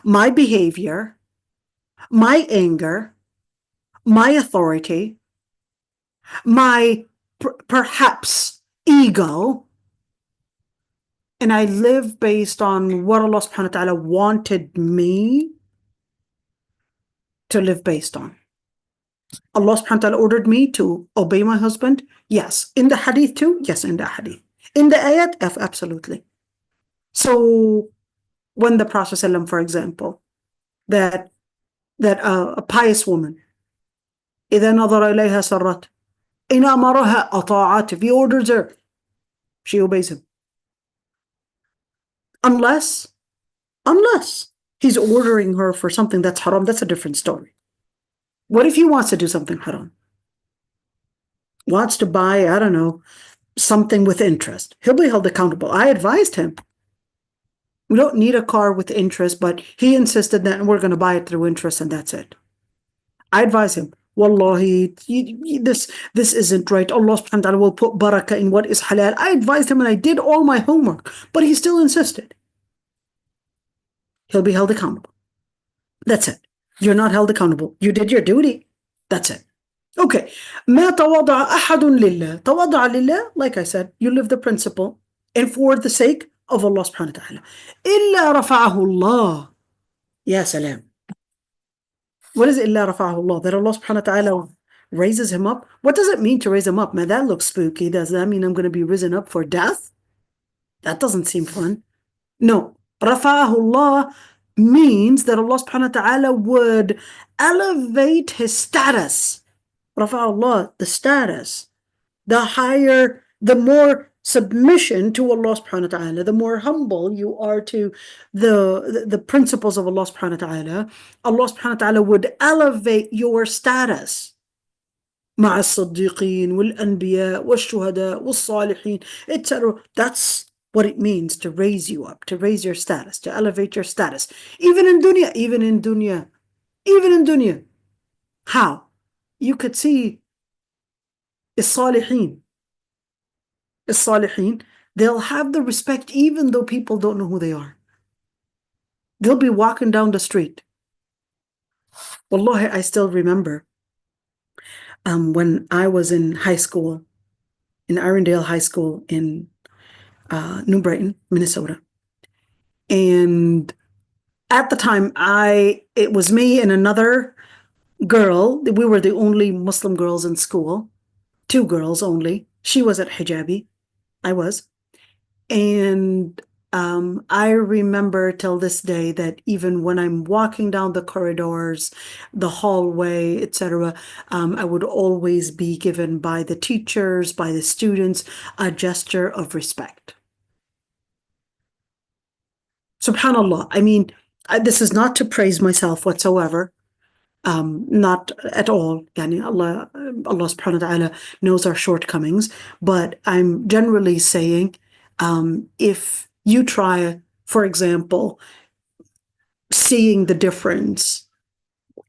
my behavior, my anger, my authority, my perhaps ego, and I live based on what Allah subhanahu wa ta'ala wanted me to live based on. Allah subhanahu wa ta'ala ordered me to obey my husband. Yes. In the hadith too? Yes, in the hadith. In the ayat? Absolutely. So when the Prophet ﷺ, for example, that a pious woman, إِذَا نَظَرَ إِلَيْهَا سَرَّتْ إِنْ أَمَرَهَا أَطَاعَتْ, if he orders her, She obeys him. Unless he's ordering her for something that's haram, that's a different story. What if he wants to do something haram? Wants to buy, I don't know, something with interest. He'll be held accountable. I advised him. We don't need a car with interest, but he insisted that we're going to buy it through interest and that's it. I advise him, Wallahi, this isn't right. Allah subhanahu wa ta'ala will put barakah in what is halal. I advised him and I did all my homework, but he still insisted. He'll be held accountable. That's it. You're not held accountable. You did your duty. That's it. Okay. ما تواضع أحد لله. تواضع لله, like I said, you live the principle and for the sake of Allah subhanahu wa ta'ala. إلا رفعه الله. Ya salam. What is إلا رفعه الله? That Allah subhanahu wa ta'ala raises him up? What does it mean to raise him up? Man, that looks spooky. Does that mean I'm going to be risen up for death? That doesn't seem fun. No. رفعه الله means that Allah subhanahu wa ta'ala would elevate his status. رفعه الله, the status. The higher, the more submission to Allah subhanahu wa ta'ala, the more humble you are to the principles of Allah subhanahu wa ta'ala, Allah subhanahu wa ta'ala would elevate your status. مع الصديقين والأنبياء والشهداء والصالحين, etc. That's what it means to raise you up, to raise your status, to elevate your status. Even in dunya. How? You could see الصالحين, they'll have the respect even though people don't know who they are. They'll be walking down the street. Wallahi, I still remember when I was in high school, in Irondale High School in New Brighton, Minnesota. And at the time, it was me and another girl. We were the only Muslim girls in school. 2 girls only. She was at hijabi. I was. And I remember till this day that even when I'm walking down the corridors, the hallway, etc., I would always be given by the teachers, by the students, a gesture of respect. Subhanallah. I mean, this is not to praise myself whatsoever. Not at all. Yani Allah subhanahu wa ta'ala knows our shortcomings, but I'm generally saying, if you try, for example, seeing the difference,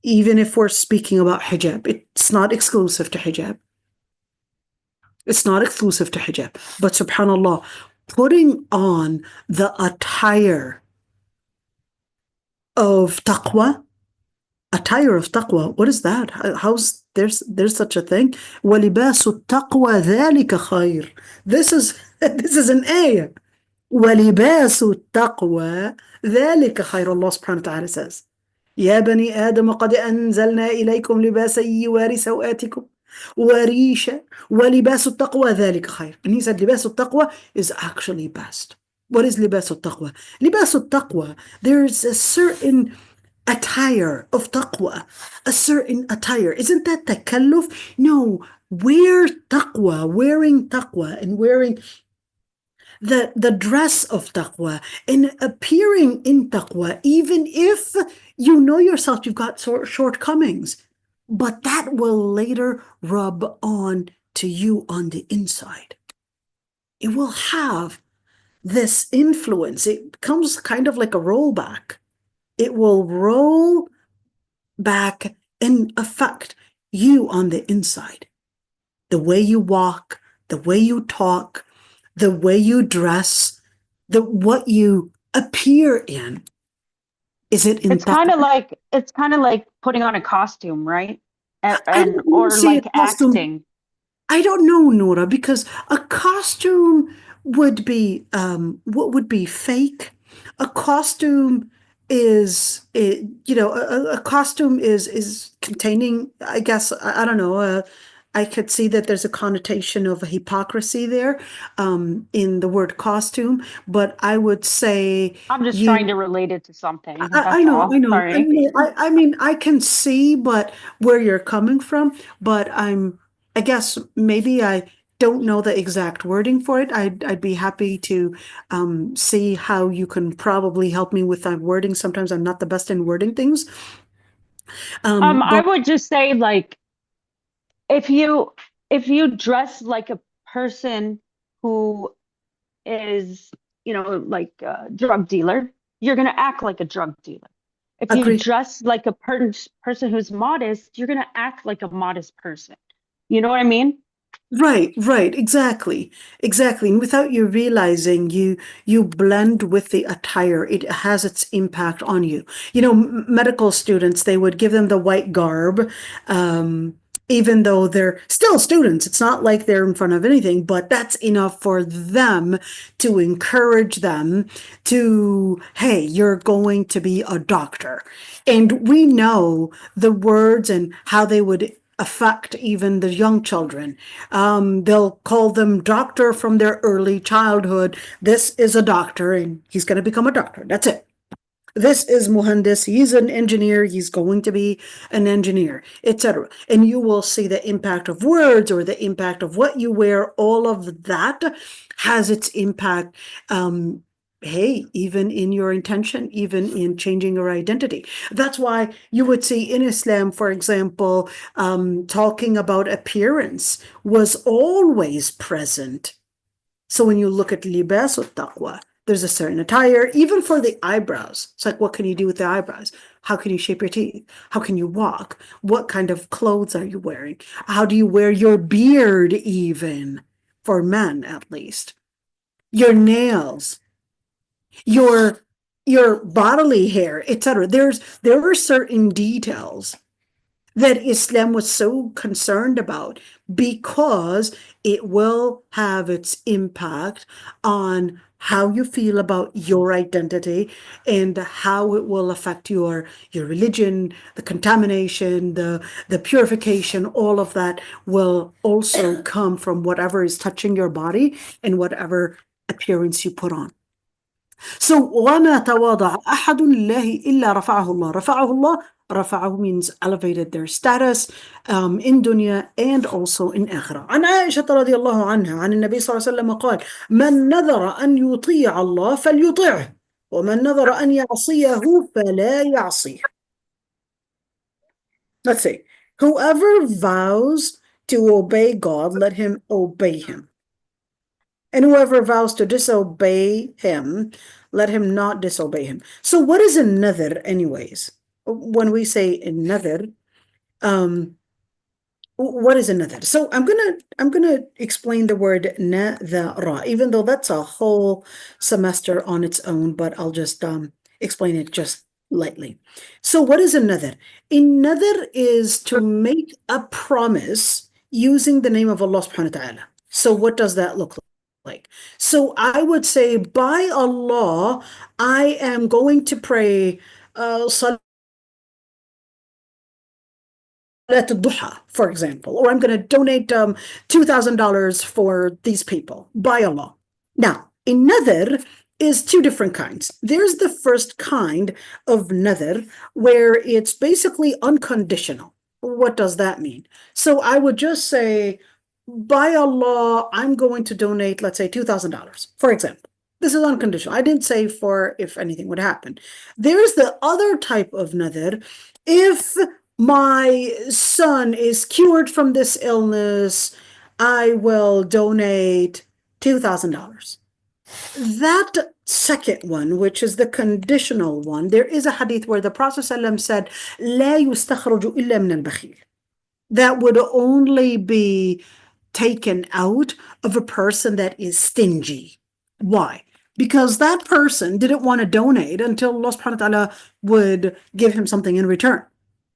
even if we're speaking about hijab, it's not exclusive to hijab. It's not exclusive to hijab, but subhanallah, putting on the attire of taqwa. Attire of taqwa, what is that? How's there's such a thing? وَلِبَاسُ التَّقْوَى ذَلِكَ خَيْرٌ. This is an ayah. وَلِبَاسُ التَّقْوَى ذَلِكَ خَيْرٌ. Allah subhanahu wa ta'ala says, يَا بَنِي آدَمَ قَدْ أَنزَلْنَا إِلَيْكُمْ لِبَاسًا يُوَارِي سَوْآتِكُمْ وَرِيشًا وَلِبَاسُ التَّقْوَى ذَلِكَ خَيْرٌ. And he said لِبَاسُ التَّقْوَى is actually best. What is لِبَاسُ التَّقْوَى? لِبَاسُ التَّقْوَى, there's a certain attire of taqwa, a certain attire. Isn't that takalluf? No, wearing taqwa and wearing the dress of taqwa and appearing in taqwa, even if you know yourself, you've got shortcomings, but that will later rub on to you on the inside. It will have this influence. It becomes kind of like a rollback. It will roll back and affect you on the inside. The way you walk, the way you talk, the way you dress, what you appear in. Is it in it's kind of like putting on a costume, right? Or like acting. I don't know, Noura, because a costume would be what would be fake. A costume is a costume is containing, I guess, I don't know, I could see that there's a connotation of a hypocrisy there in the word costume, but I would say I'm just trying to relate it to something. I know. Sorry. I mean, I can see where you're coming from, but I guess maybe I don't know the exact wording for it. I'd be happy to see how you can probably help me with that wording. Sometimes I'm not the best in wording things. I would just say, like, if you dress like a person who is, like a drug dealer, you're going to act like a drug dealer. If you Agreed. dress like a person who's modest, you're going to act like a modest person. You know what I mean? Right, exactly. And without you realizing, you blend with the attire. It has its impact on you. Medical students, they would give them the white garb, even though they're still students. It's not like they're in front of anything, but that's enough for them to encourage them to, hey, you're going to be a doctor. And we know the words and how they would affect even the young children. They'll call them doctor from their early childhood. This is a doctor and he's going to become a doctor. That's it. This is muhandis. He's an engineer. He's going to be an engineer, etc. And you will see the impact of words or the impact of what you wear. All of that has its impact. Hey, even in your intention, even in changing your identity. That's why you would see in Islam, for example, talking about appearance was always present. So when you look at libas al-taqwa, there's a certain attire, even for the eyebrows. It's like, what can you do with the eyebrows? How can you shape your teeth? How can you walk? What kind of clothes are you wearing? How do you wear your beard, even for men, at least? Your nails, your bodily hair, etc. There were certain details that Islam was so concerned about because it will have its impact on how you feel about your identity and how it will affect your religion, the contamination, the purification. All of that will also come from whatever is touching your body and whatever appearance you put on. So, وَمَا تَوَاضَعَ أَحَدٌ لِلَّهِ إِلَّا رَفَعَهُ اللَّهُ. رَفَعَهُ اللَّهُ. رفعه means elevated their status in dunya and also in akhirah. عن عائشة رضي الله عنها عن النبي صلى الله عليه وسلم قال: من نذر أن يطيع الله فليطعه ومن نذر أن يعصيه فلا يعصيه. Let's see. Whoever vows to obey God, let him obey him. And whoever vows to disobey him, let him not disobey him. So what is a nadhr anyways? When we say a nadhr, what is a nadhr? So I'm gonna explain the word nadhara, even though that's a whole semester on its own, but I'll just explain it just lightly. So what is a nadhr? A nadhr is to make a promise using the name of Allah subhanahu wa ta'ala. So what does that look like? So I would say, by Allah, I am going to pray Salat al-Duha, for example, or I'm going to donate $2,000 for these people, by Allah. Now, a nadhr is two different kinds. There's the first kind of nadhr where it's basically unconditional. What does that mean? So I would just say, by Allah, I'm going to donate, let's say, $2,000, for example. This is unconditional. I didn't say for if anything would happen. There's the other type of nadhr. If my son is cured from this illness, I will donate $2,000. That second one, which is the conditional one, there is a hadith where the Prophet ﷺ said, لا يستخرج إلا من البخيل. That would only be taken out of a person that is stingy. Why? Because that person didn't want to donate until Allah subhanahu wa ta'ala would give him something in return.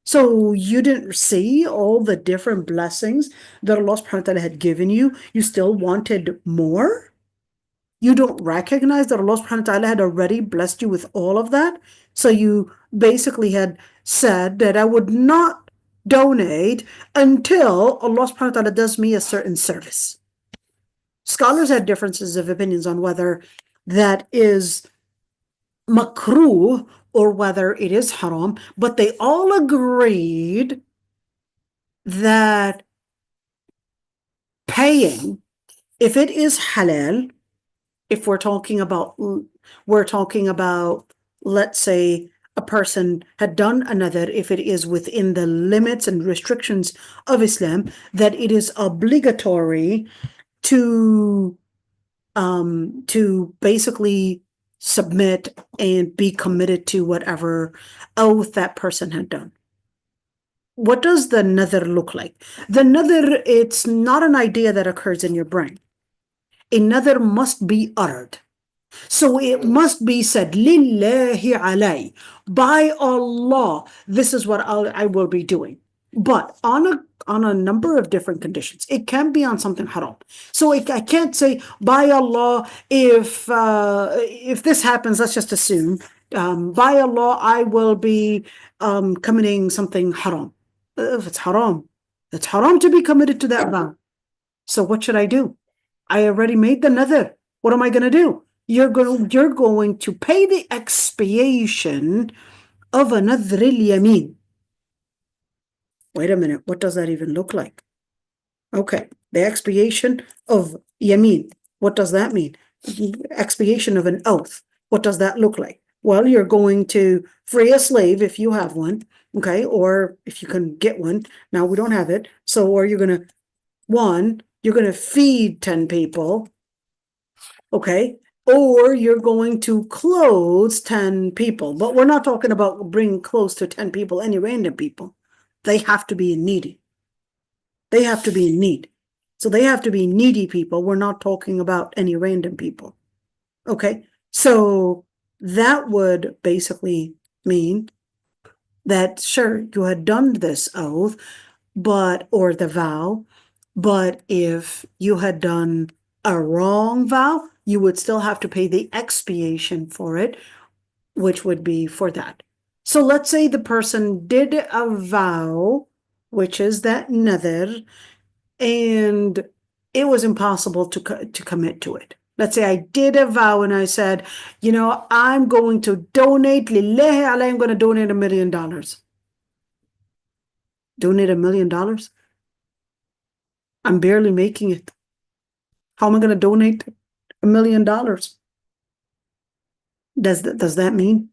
So you didn't see all the different blessings that Allah subhanahu wa ta'ala had given you. You still wanted more? You don't recognize that Allah subhanahu wa ta'ala had already blessed you with all of that? So you basically had said that I would not donate until Allah subhanahu wa ta'ala does me a certain service. Scholars had differences of opinions on whether that is makruh or whether it is haram, but they all agreed that paying If it is halal, if we're talking about, let's say a person had done another, if it is within the limits and restrictions of Islam, that it is obligatory to basically submit and be committed to whatever oath that person had done. What does the nadhr look like? The nadhr, it's not an idea that occurs in your brain. A nadhr must be uttered. So it must be said, Lillahi alay, by Allah, this is what I will be doing. But on a number of different conditions. It can be on something haram. So I can't say, by Allah, if this happens, let's just assume, by Allah, I will be committing something haram. If it's haram to be committed to that vow. So what should I do? I already made the nadhr. What am I going to do? You're going to pay the expiation of a nadhr al-yamin. Wait a minute, what does that even look like? Okay, the expiation of yamin. What does that mean? Expiation of an oath. What does that look like? Well, you're going to free a slave if you have one, okay, or if you can get one. Now we don't have it. So, or you're going to feed 10 people, okay, or you're going to clothe 10 people. But we're not talking about bringing clothes to 10 people, any random people. They have to be needy. They have to be in need. So they have to be needy people. We're not talking about any random people. Okay, so that would basically mean that, sure, you had done this oath, or the vow, but if you had done a wrong vow, you would still have to pay the expiation for it, which would be for that. So let's say the person did a vow, which is that nadhr, and it was impossible to commit to it. Let's say I did a vow and I said, I'm going to donate, lillahi alayhi, I'm going to donate $1 million. Donate $1 million? I'm barely making it. How am I going to donate $1 million? Does that mean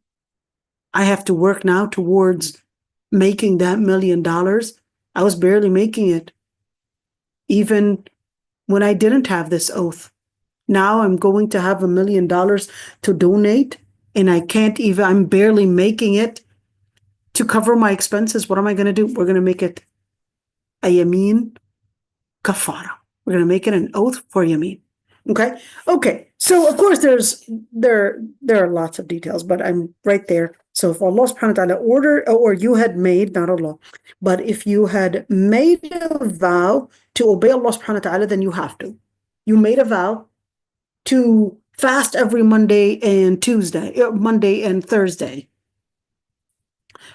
I have to work now towards making that $1 million? I was barely making it, even when I didn't have this oath. Now I'm going to have $1 million to donate, and I'm barely making it to cover my expenses. What am I going to do? We're going to make it a yamin kafara. We're going to make it an oath for yamin. Okay. So of course there are lots of details, but I'm right there. So if Allah subhanahu wa ta'ala or you had made, not Allah, but if you had made a vow to obey Allah subhanahu wa ta'ala, then you have to. You made a vow to fast every Monday and Thursday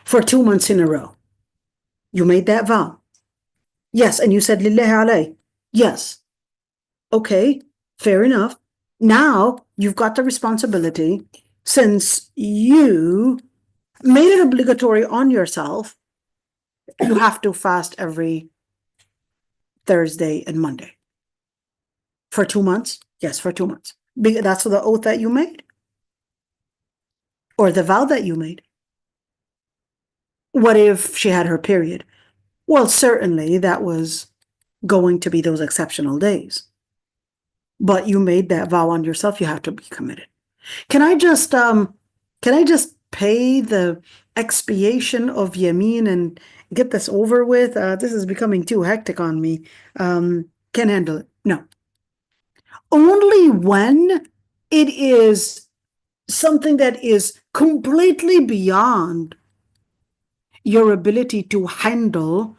for 2 months in a row. You made that vow. Yes, and you said lillahi alayhi. Yes. Okay, fair enough. Now you've got the responsibility, since you made it obligatory on yourself, you have to fast every Thursday and Monday. For 2 months? Yes, for 2 months. That's the oath that you made? Or the vow that you made? What if she had her period? Well, certainly that was going to be those exceptional days. But you made that vow on yourself, you have to be committed. Can I just pay the expiation of yamin and get this over with? This is becoming too hectic on me. Can't handle it. No. Only when it is something that is completely beyond your ability to handle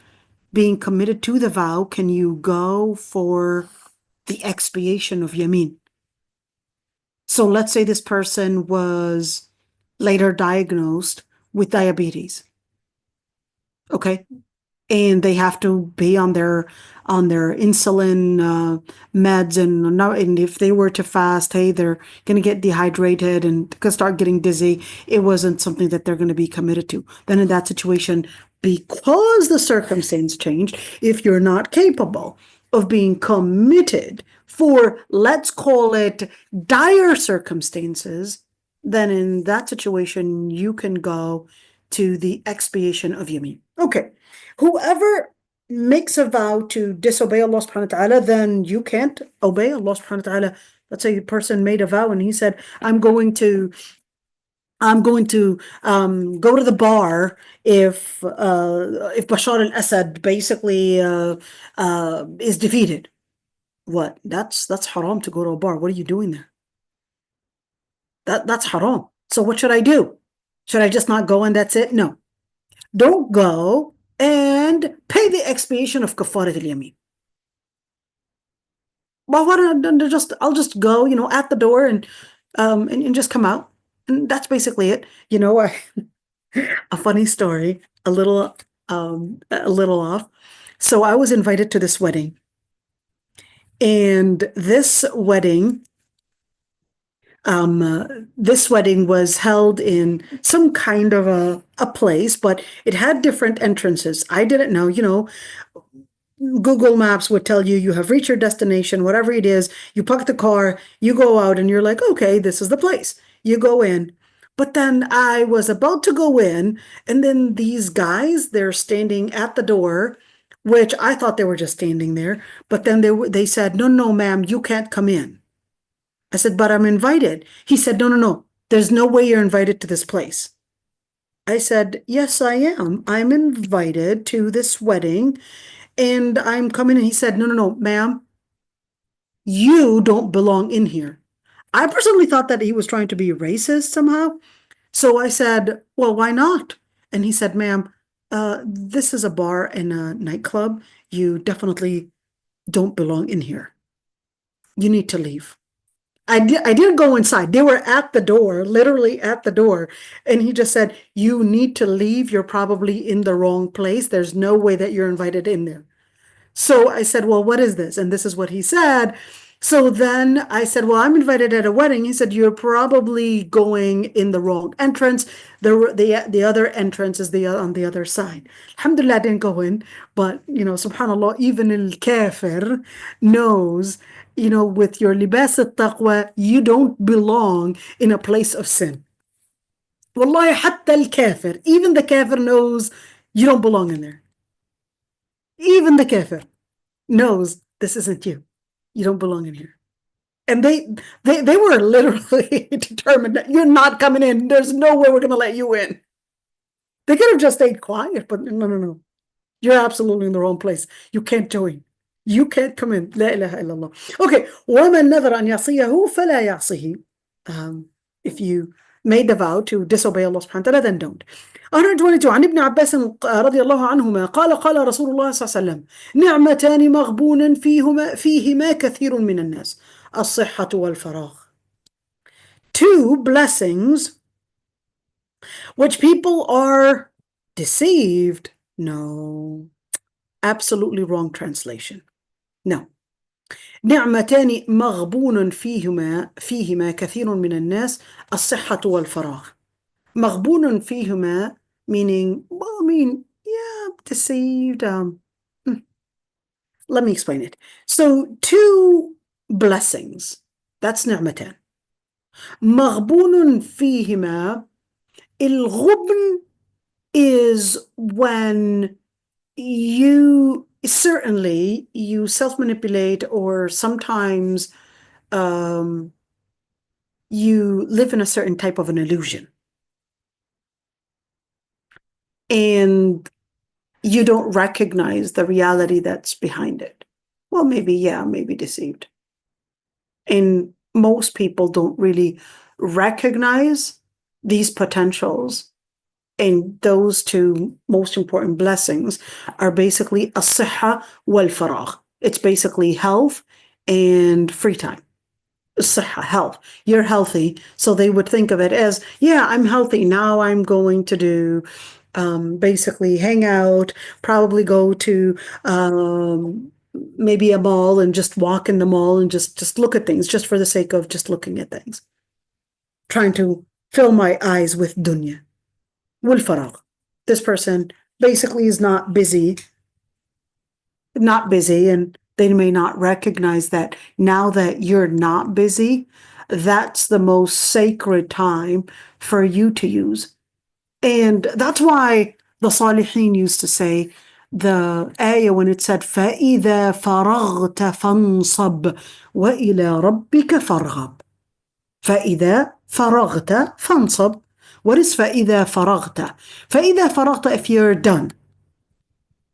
being committed to the vow can you go for the expiation of yamin. So let's say this person was later diagnosed with diabetes. Okay. And they have to be on their insulin meds, and if they were to fast, hey, they're going to get dehydrated and could start getting dizzy. It wasn't something that they're going to be committed to. Then in that situation, because the circumstance changed, if you're not capable of being committed for, let's call it, dire circumstances, then in that situation, you can go to the expiation of Yameen. Okay, whoever makes a vow to disobey Allah subhanahu wa ta'ala, then you can't obey Allah subhanahu wa ta'ala. Let's say a person made a vow and he said, I'm going to go to the bar if Bashar al-Assad basically is defeated. What? That's haram to go to a bar. What are you doing there? That's haram. So what should I do? Should I just not go and that's it? No. Don't go and pay the expiation of kafarat al-yamin. Well, I'll just go, at the door and just come out. And that's basically it. A funny story, a little off. So I was invited to this wedding. And this wedding was held in some kind of a place, but it had different entrances. I didn't know, Google Maps would tell you, you have reached your destination, whatever it is, you park the car, you go out and you're like, okay, this is the place. You go in. But then I was about to go in, and then these guys, they're standing at the door, which I thought they were just standing there. But then they said, no, ma'am, you can't come in. I said, but I'm invited. He said, no, there's no way you're invited to this place. I said, yes, I am. I'm invited to this wedding, and I'm coming in. He said, no, ma'am, you don't belong in here. I personally thought that he was trying to be racist somehow. So I said, well, why not? And he said, ma'am, this is a bar and a nightclub. You definitely don't belong in here. You need to leave. I didn't go inside. They were at the door, literally at the door. And he just said, you need to leave. You're probably in the wrong place. There's no way that you're invited in there. So I said, well, what is this? And this is what he said. So then I said, well, I'm invited at a wedding. He said, you're probably going in the wrong entrance. The other entrance is on the other side. Alhamdulillah, I didn't go in. But, subhanAllah, even al-kafir knows, with your libas al-taqwa, you don't belong in a place of sin. Wallahi, hatta al-kafir, even the kafir knows you don't belong in there. Even the kafir knows this isn't you. You don't belong in here. And they were literally determined that you're not coming in. There's no way we're going to let you in. They could have just stayed quiet, but no. You're absolutely in the wrong place. You can't join. You can't come in. La ilaha illallah. Okay. وَمَنْ نَذَرَ أَنْ يَعْصِيَهُ فَلَا يَعْصِهِ. If you made the vow to disobey Allah subhanahu wa ta'ala, then don't. 122 عن ابن عباس رضي الله عنهما قال رسول الله صلى الله عليه وسلم نعمتان مغبون فيهما كثير من الناس الصحة والفراغ. Two blessings which people are deceived. No, absolutely wrong translation. No. نعمتان مغبون فيهما كثير من الناس الصحة والفراغ. مغبون فيهما meaning, deceived. Let me explain it. So two blessings. That's نعمتان. مغبون فيهما. الغبن is when you self-manipulate, or sometimes you live in a certain type of an illusion. And you don't recognize the reality that's behind it. Well, maybe deceived. And most people don't really recognize these potentials. And those two most important blessings are basically as-sihha wal-faragh. It's basically health and free time. As-sihha, health. You're healthy. So they would think of it as, I'm healthy. Now I'm going to do basically hang out, probably go to maybe a mall and just walk in the mall and just look at things just for the sake of just looking at things. Trying to fill my eyes with dunya. Wal-faragh. This person basically is not busy and They may not recognize that now that you're not busy, that's the most sacred time for you to use. And that's why the Salihin used to say, the ayah when it said, فَإِذَا فَرَغْتَ فَانْصَبْ وَإِلَى رَبِّكَ فَارْغَبْ. فَإِذَا فَرَغْتَ فَانْصَبْ. What is فَإِذَا فَرَغْتَ? فَإِذَا فَرَغْتَ, if you're done.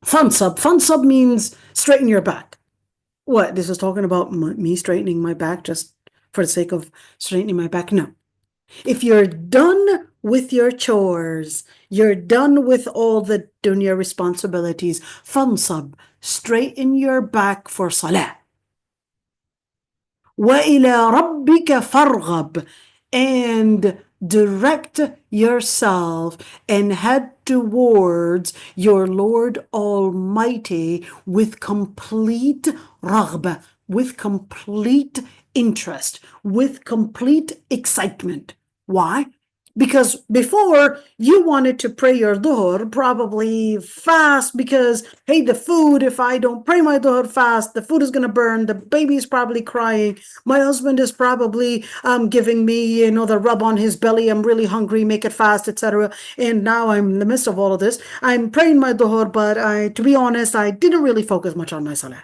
فَانْصَبْ. فَانْصَبْ means straighten your back. What? This is talking about me straightening my back just for the sake of straightening my back? No. If you're done with your chores, you're done with all the dunya responsibilities, fansab, straighten your back for salah. وَإِلَى رَبِّكَ فَارْغَبْ, and direct yourself and head towards your Lord Almighty with complete raghbah, with complete interest, with complete excitement. Why? Because before you wanted to pray your dhuhr, probably fast because, hey, the food, if I don't pray my dhuhr fast, the food is going to burn, the baby is probably crying, my husband is probably giving me, the rub on his belly, I'm really hungry, make it fast, etc. And now I'm in the midst of all of this. I'm praying my dhuhr, but to be honest, I didn't really focus much on my salah.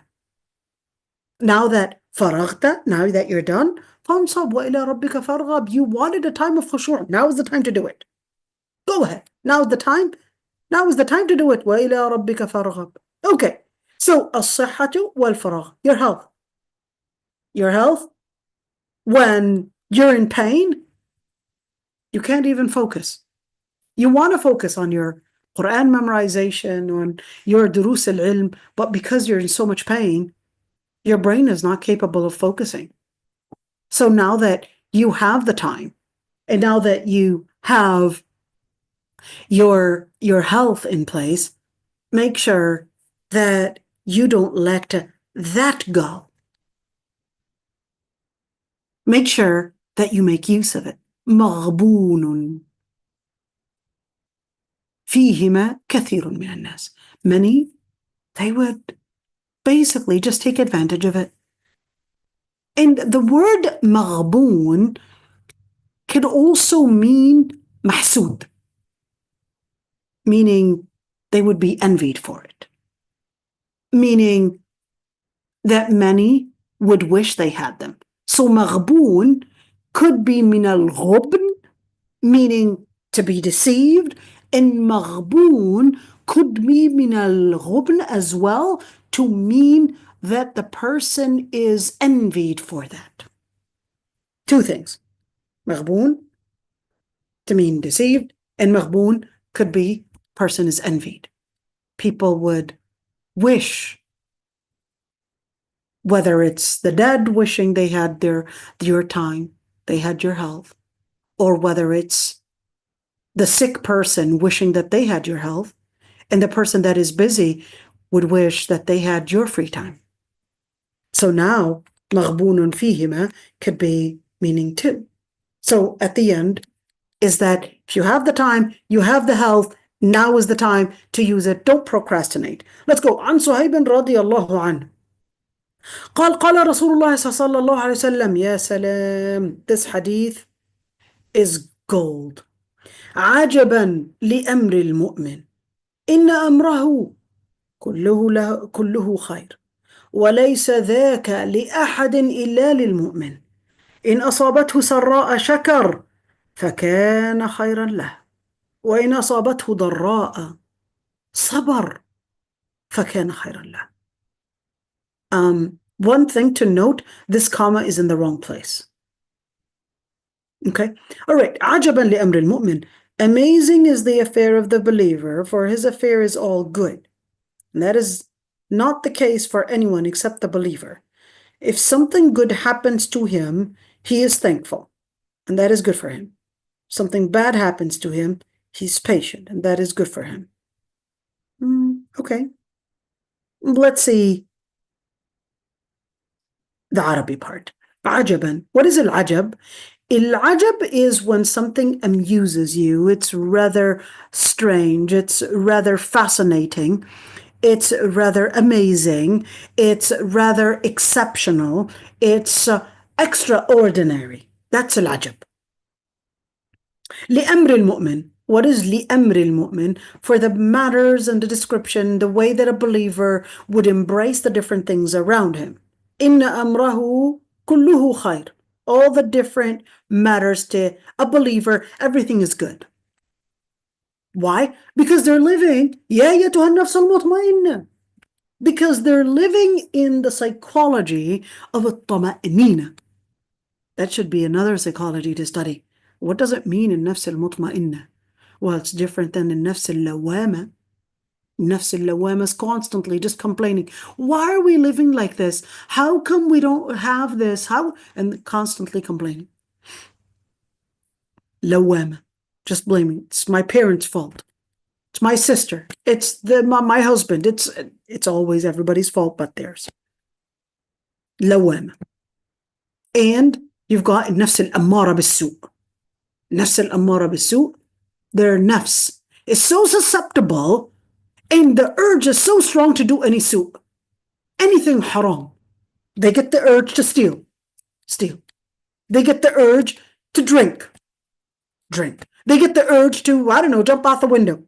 Now that faraghta, now that you're done, فَانْصَبْ وَإِلَى رَبِّكَ فَارْغَبْ. You wanted a time of khushu'. Now is the time to do it. Go ahead. Now is the time. Now is the time to do it. وَإِلَى رَبِّكَ فَارْغَبْ. Okay. So, الصحة والفراغ. Your health. Your health. When you're in pain, you can't even focus. You want to focus on your Quran memorization, on your durus al-ilm, but because you're in so much pain, your brain is not capable of focusing. So now that you have the time, and now that you have your health in place, make sure that you don't let that go. Make sure that you make use of it. مغبون فيهما كثير من الناس. Many, they would basically just take advantage of it. And the word مغبون can also mean محسود, meaning they would be envied for it, meaning that many would wish they had them. So مغبون could be من الغبن, meaning to be deceived, and مغبون could be من الغبن as well, to mean that the person is envied for that. Two things. مغبون, to mean deceived, and مغبون could be person is envied. People would wish, whether it's the dead wishing they had your time, they had your health, or whether it's the sick person wishing that they had your health, and the person that is busy would wish that they had your free time. So now, مغبون فيهما could be meaning two. So at the end is that if you have the time, you have the health, now is the time to use it. Don't procrastinate. Let's go. عن صهيب رضي الله عنه قال قال رسول الله صلى الله عليه وسلم. يا سلام. This hadith is gold. عجبا لأمر المؤمن إن أمره كله خير وليس ذاك لأحد إلا للمؤمن إن أصابته سراء شكر فكان خيرا له وإن أصابته ضراء صبر فكان خيرا له. One thing to note, this comma is in the wrong place. Okay? All right. عجبا لأمر المؤمن. Amazing is the affair of the believer, for his affair is all good. And that is not the case for anyone except the believer. If something good happens to him, he is thankful, and that is good for him. Something bad happens to him, he's patient, and that is good for him. Okay. Let's see the Arabic part. عجبا. What is al-ajab? Al-ajab is when something amuses you. It's rather strange. It's rather fascinating. it's rather amazing, it's rather exceptional, it's extraordinary. That's العجب. لأمر المؤمن. What is لأمر المؤمن? For the matters and the description, the way that a believer would embrace the different things around him. إن أمره كله خير. All the different matters to a believer, everything is good. Why? Because they're living, يا أيتها النفس المطمئنة. Because they're living in the psychology of الطمأنينة. That should be another psychology to study. What does it mean in نفس المطمئنة? Well, it's different than in نفس اللوامة. نفس اللوامة is constantly just complaining. Why are we living like this? How come we don't have this? How? And constantly complaining. لوامة. Just blaming. It's my parents' fault. It's my sister. It's my husband. It's always everybody's fault but theirs. لوامة. And you've got نفس الأمارة بالسوء. نفس الأمارة بالسوء. Their nafs is so susceptible and the urge is so strong to do any su'u. Anything haram. They get the urge to steal. They get the urge to drink. They get the urge to, I don't know, jump out the window.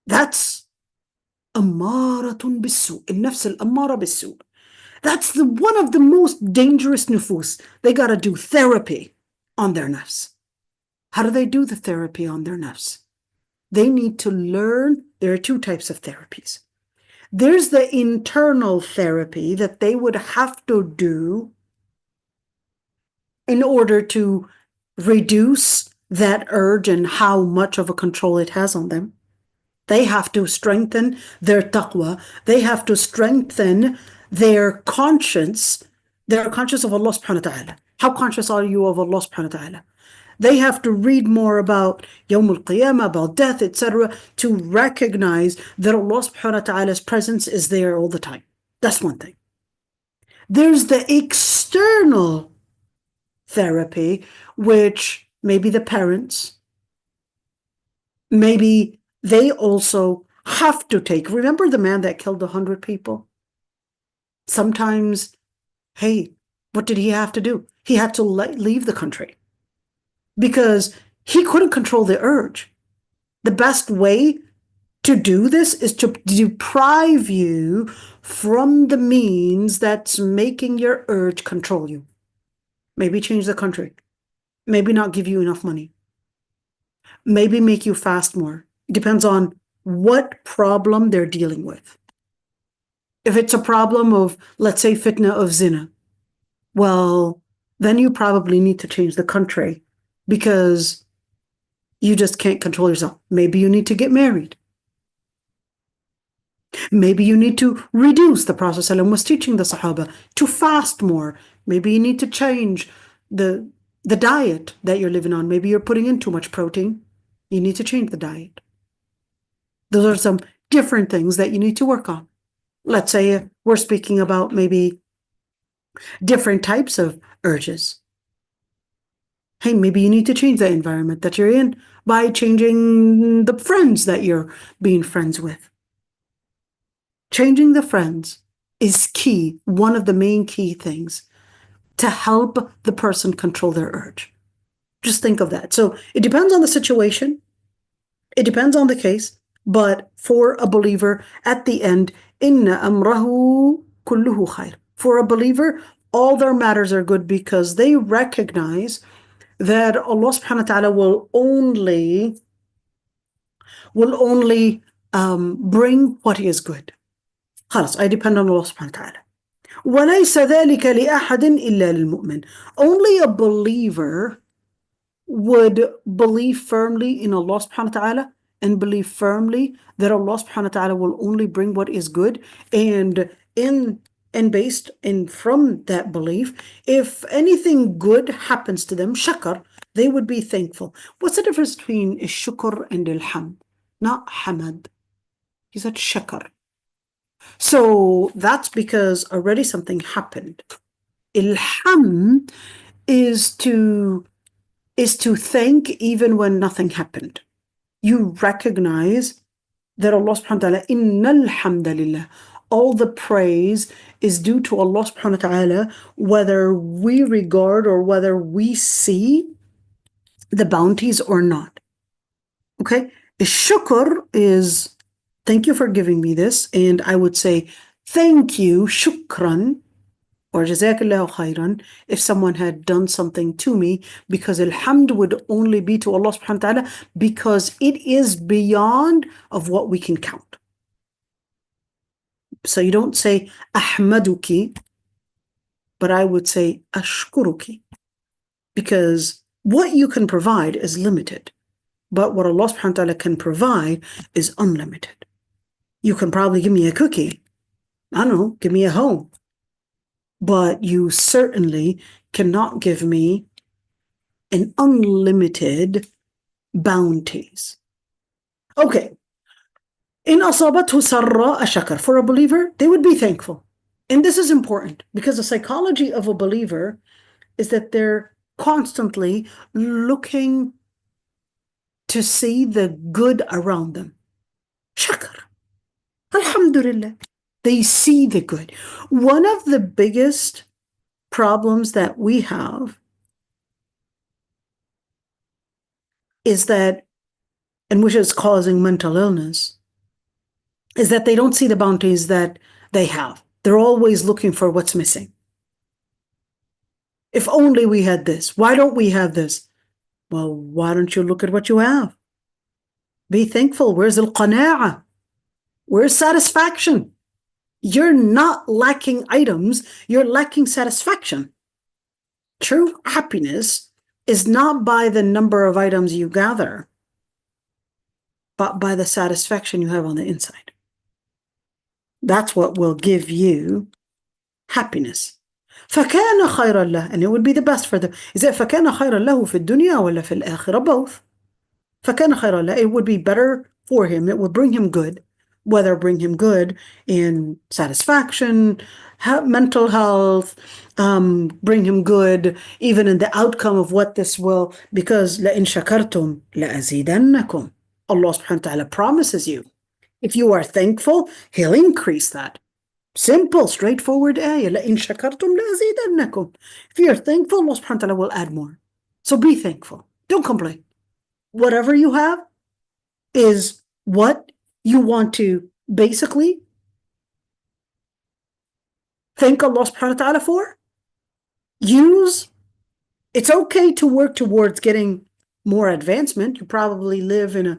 That's أمارة بالسوء. النفس الأمارة بالسوء. That's one of the most dangerous nufus. They got to do therapy on their nafs. How do they do the therapy on their nafs? They need to learn. There are two types of therapies. There's the internal therapy that they would have to do in order to reduce that urge and how much of a control it has on them. They have to strengthen their taqwa. They have to strengthen their conscience. They're conscious of Allah subhanahu wa ta'ala. How conscious are you of Allah subhanahu wa ta'ala? They have to read more about Yawm al-Qiyamah, about death, etc., to recognize that Allah subhanahu wa ta'ala's presence is there all the time. That's one thing. There's the external therapy, which maybe the parents, maybe they also have to take. Remember the man that killed 100 people? Sometimes, hey, what did he have to do? He had to leave the country because he couldn't control the urge. The best way to do this is to deprive you from the means that's making your urge control you. Maybe change the country. Maybe not give you enough money. Maybe make you fast more. It depends on what problem they're dealing with. If it's a problem of, let's say, fitna of zina, well, then you probably need to change the country because you just can't control yourself. Maybe you need to get married. Maybe you need to reduce. The Prophet ﷺ was teaching the Sahaba to fast more. Maybe you need to change the diet that you're living on. Maybe you're putting in too much protein. You need to change the diet. Those are some different things that you need to work on. Let's say we're speaking about maybe different types of urges. Hey, maybe you need to change the environment that you're in by changing the friends that you're being friends with. Changing the friends is key, one of the main key things to help the person control their urge. Just think of that. So it depends on the situation. It depends on the case. But for a believer, at the end, inna amrahu kulluhu khair. For a believer, all their matters are good because they recognize that Allah subhanahu wa ta'ala will only bring what is good. خلاص, I depend on Allah subhanahu wa ta'ala. وَلَيْسَ ذَلِكَ لِأَحَدٍ إِلَّا لِلْمُؤْمِنِ. Only a believer would believe firmly in Allah subhanahu wa ta'ala and believe firmly that Allah subhanahu wa ta'ala will only bring what is good, and based in from that belief, if anything good happens to them, shakar, they would be thankful. What's the difference between shukr and al-hamd? Not hamad. He said shakar. So that's because already something happened. Ilham is to thank even when nothing happened. You recognize that Allah subhanahu wa ta'ala, innal hamdalillah, all the praise is due to Allah subhanahu wa ta'ala, whether we regard or whether we see the bounties or not. Okay? Shukr is, thank you for giving me this, and I would say, thank you, shukran, or jazakallahu khairan, if someone had done something to me, because alhamd would only be to Allah subhanahu wa ta'ala, because it is beyond of what we can count. So you don't say ahmaduki, but I would say ashkuruki, because what you can provide is limited, but what Allah subhanahu wa ta'ala can provide is unlimited. You can probably give me a cookie, I don't know, give me a home, but you certainly cannot give me an unlimited bounties. Okay. In asabathu sarra ashakar. For a believer, they would be thankful. And this is important because the psychology of a believer is that they're constantly looking to see the good around them. Shakar. Alhamdulillah. They see the good. One of the biggest problems that we have is that, and which is causing mental illness, is that they don't see the bounties that they have. They're always looking for what's missing. If only we had this. Why don't we have this? Well, why don't you look at what you have? Be thankful. Where's al-qana'ah? Where's satisfaction? You're not lacking items, you're lacking satisfaction. True happiness is not by the number of items you gather, but by the satisfaction you have on the inside. That's what will give you happiness. فَكَانَ خَيْرًا لَهُ, and it would be the best for them. Is it فَكَانَ خَيْرًا لَهُ فِي الدُّنْيَا وَلَا فِي الْآخِرَةِ? Both. فَكَانَ خَيْرًا لَهُ, it would be better for him, it would bring him good. Whether bring him good in satisfaction, mental health, bring him good even in the outcome of what this will, because لَإِن شَكَرْتُمْ لَأَزِيدَنَّكُمْ. Allah subhanahu wa ta'ala promises you, if you are thankful, He'll increase that. Simple, straightforward ayah. لَإِن شَكَرْتُمْ لَأَزِيدَنَّكُمْ. If you're thankful, Allah subhanahu wa ta'ala will add more. So be thankful. Don't complain. Whatever you have is what you want to basically thank Allah subhanahu wa ta'ala for. Use. It's okay to work towards getting more advancement. You probably live in a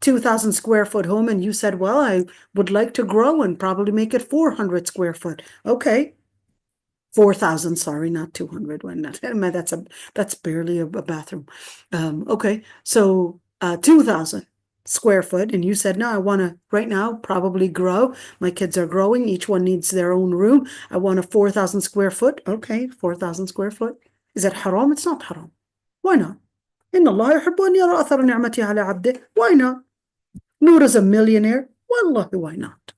2,000 square foot home and you said, well, I would like to grow and probably make it 400 square foot. Okay. 4,000, sorry, not 200. That's barely a bathroom. Okay. So 2,000 square foot, and you said, no, I want to right now probably grow. My kids are growing. Each one needs their own room. I want a 4,000 square foot. Okay, 4,000 square foot. Is it haram? It's not haram. Why not? إن الله يحب أن يرى أثر نعمته على عبده. Why not? Noor is a millionaire. Wallahi, why not?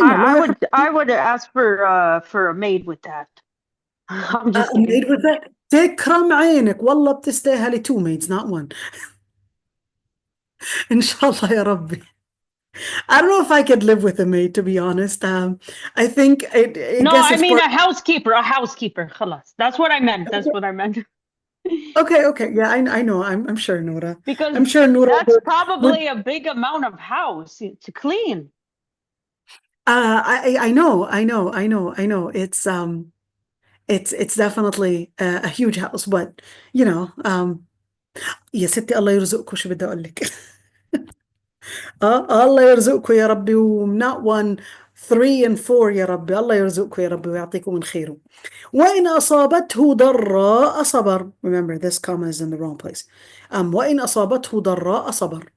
I would ask for a maid with that. I'm just kidding. A maid with that? تكرم عينك. والله بتستاهلي 2 maids, not 1. Inshallah, ya Rabbi. I don't know if I could live with a maid, to be honest. I think I mean a housekeeper. Khalas. That's what I meant. That's what I meant. Okay. Yeah, I know. I'm sure, Noura. Because I'm sure Noura that's probably a big amount of house to clean. I know. It's definitely a huge house, but you know, يا ستي الله يرزقكم. شو بدي اقول لك؟ الله يرزقكم يا ربي. not 1, 3 and 4 يا ربي. الله يرزقكم يا ربي ويعطيكم من خيره. وإن أصابته ضراء صبر. Remember, this comma is in the wrong place. وإن أصابته ضراء صبر.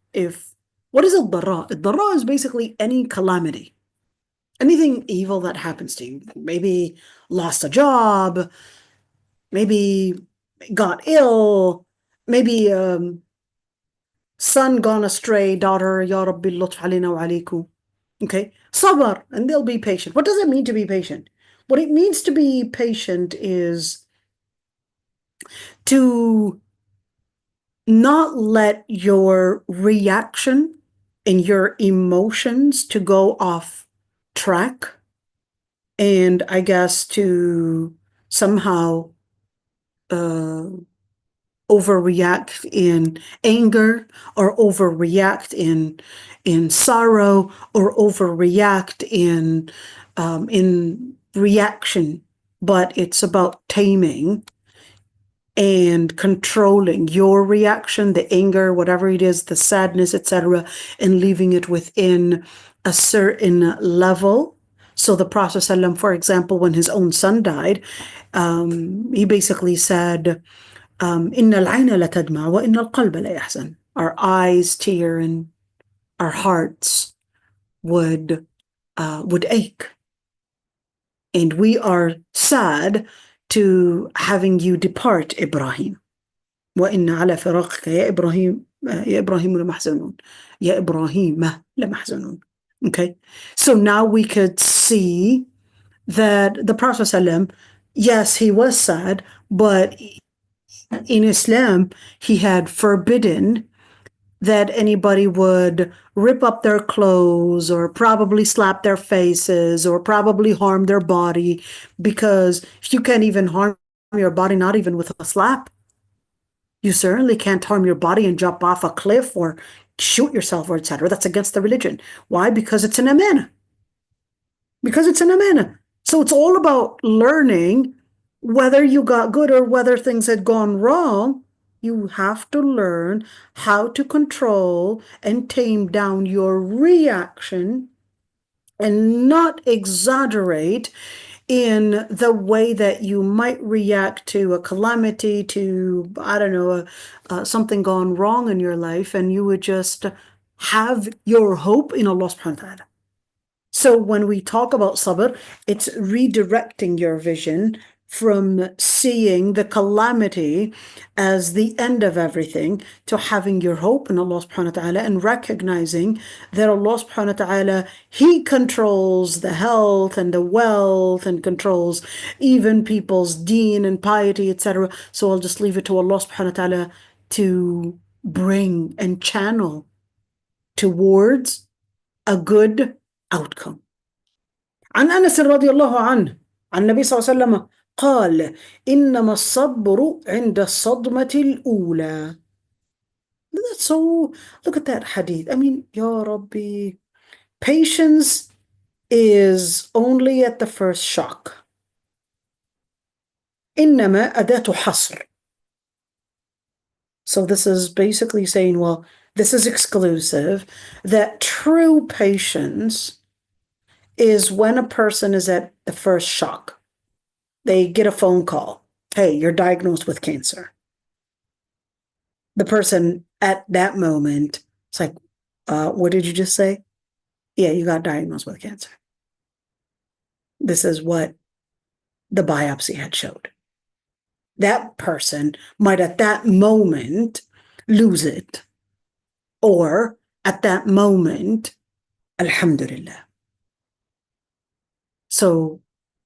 What is الضراء? الضراء is basically any calamity. Anything evil that happens to you. Maybe lost a job. Maybe got ill. Maybe son gone astray, daughter, Ya Rabbi lutf alayna wa alaykum. Okay, sabr, and they'll be patient. What does it mean to be patient? What it means to be patient is to not let your reaction in your emotions to go off track, and I guess to somehow overreact in anger, or overreact in sorrow, or overreact in reaction. But it's about taming and controlling your reaction, the anger, whatever it is, the sadness, etc., and leaving it within a certain level. So the Prophet ﷺ, for example, when his own son died, he basically said, إِنَّ الْعَيْنَ لَتَدْمَعُ وَإِنَّ الْقَلْبَ لَيَحْزَنُ. Our eyes tear and our hearts would ache. And we are sad to having you depart, Ibrahim. وَإِنَّ عَلَى فِرَاقِكَ يَا إِبْرَاهِيمُ لَمَحْزُنُونَ يَا إِبْرَاهِيمَ لَمَحْزُنُونَ. Okay, so now we could see that the Prophet ﷺ, yes, he was sad, but in Islam, he had forbidden that anybody would rip up their clothes or probably slap their faces or probably harm their body, because you can't even harm your body, not even with a slap. You certainly can't harm your body and jump off a cliff or shoot yourself or etc. That's against the religion. Why? Because it's an amana. Because it's an amana. So it's all about learning whether you got good or whether things had gone wrong. You have to learn how to control and tame down your reaction and not exaggerate in the way that you might react to a calamity, to, I don't know, something gone wrong in your life, and you would just have your hope in Allah subhanahu wa ta'ala. So when we talk about sabr, it's redirecting your vision from seeing the calamity as the end of everything to having your hope in Allah subhanahu wa ta'ala, and recognizing that Allah subhanahu wa ta'ala, He controls the health and the wealth and controls even people's deen and piety, etc. So I'll just leave it to Allah subhanahu wa ta'ala to bring and channel towards a good outcome. عن أنس رضي الله عنه عن النبي صلى الله عليه وسلم قال إنما الصبر عند الصدمة الأولى. So look at that hadith. I mean, Ya Rabbi, patience is only at the first shock. إنما أداة حصر. So this is basically saying, well, this is exclusive, that true patience is when a person is at the first shock. They get a phone call. Hey, you're diagnosed with cancer. The person at that moment, it's like, what did you just say? Yeah, you got diagnosed with cancer. This is what the biopsy had showed. That person might at that moment lose it. Or at that moment, alhamdulillah. So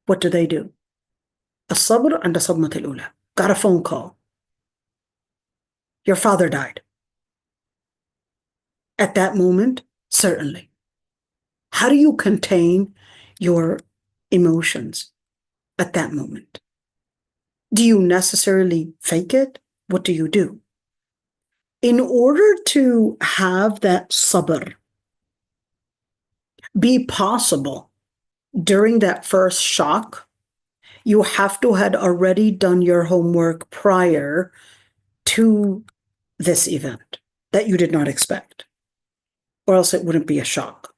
what do? الصبر عند صدمة الأولى. Got a phone call. Your father died. At that moment, certainly. How do you contain your emotions at that moment? Do you necessarily fake it? What do you do? In order to have that sabr be possible during that first shock, you have to had already done your homework prior to this event that you did not expect, or else it wouldn't be a shock.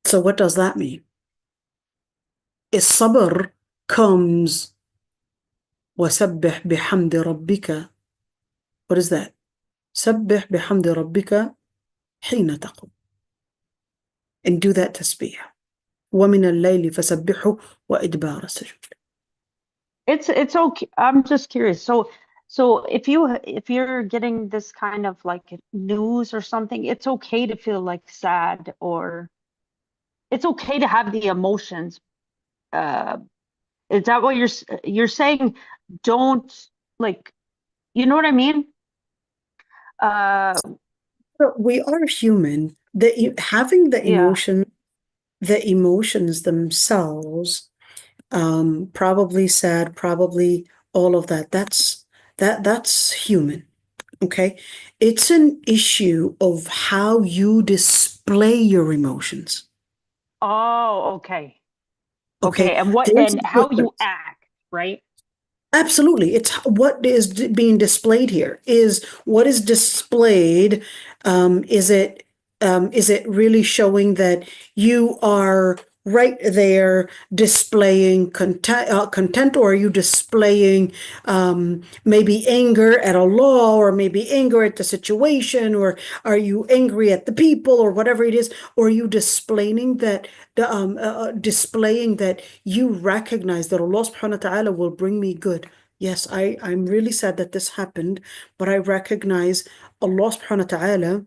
So what does that mean? Is sabr comes وَسَبِّحْ بِحَمْدِ رَبِّكَ. What is that? سَبِّحْ بِحَمْدِ رَبِّكَ حِينَ تَقُومُ. And do that tasbih. وَمِنَ اللَّيْلِ فَسَبِّحُ وَإِدْبَارَ السُّجُودِ. It's okay. I'm just curious. So if you're getting this kind of like news or something, it's okay to feel like sad, or it's okay to have the emotions. Is that what you're saying? Don't, like, you know what I mean? We are human, having the Yeah. emotions themselves, probably sad, probably all of that. That's human. Okay. It's an issue of how you display your emotions. Oh, okay. Okay. Okay. And There's a how you difference. act, right? Absolutely. It's what is being displayed here. Is what is displayed, is it really showing that you are right there displaying content, or are you displaying maybe anger at Allah, or maybe anger at the situation, or are you angry at the people, or whatever it is, or are you displaying that you recognize that Allah subhanahu wa ta'ala will bring me good. Yes, I'm really sad that this happened, but I recognize Allah subhanahu wa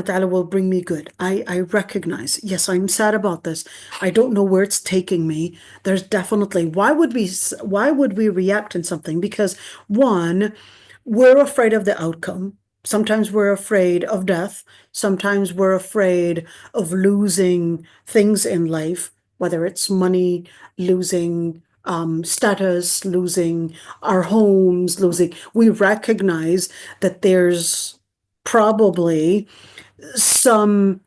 ta'ala will bring me good. I recognize, yes, I'm sad about this. I don't know where it's taking me. There's definitely, why would we react in something? Because one, we're afraid of the outcome. Sometimes we're afraid of death. Sometimes we're afraid of losing things in life, whether it's money, losing status, losing our homes, we recognize that there's probably some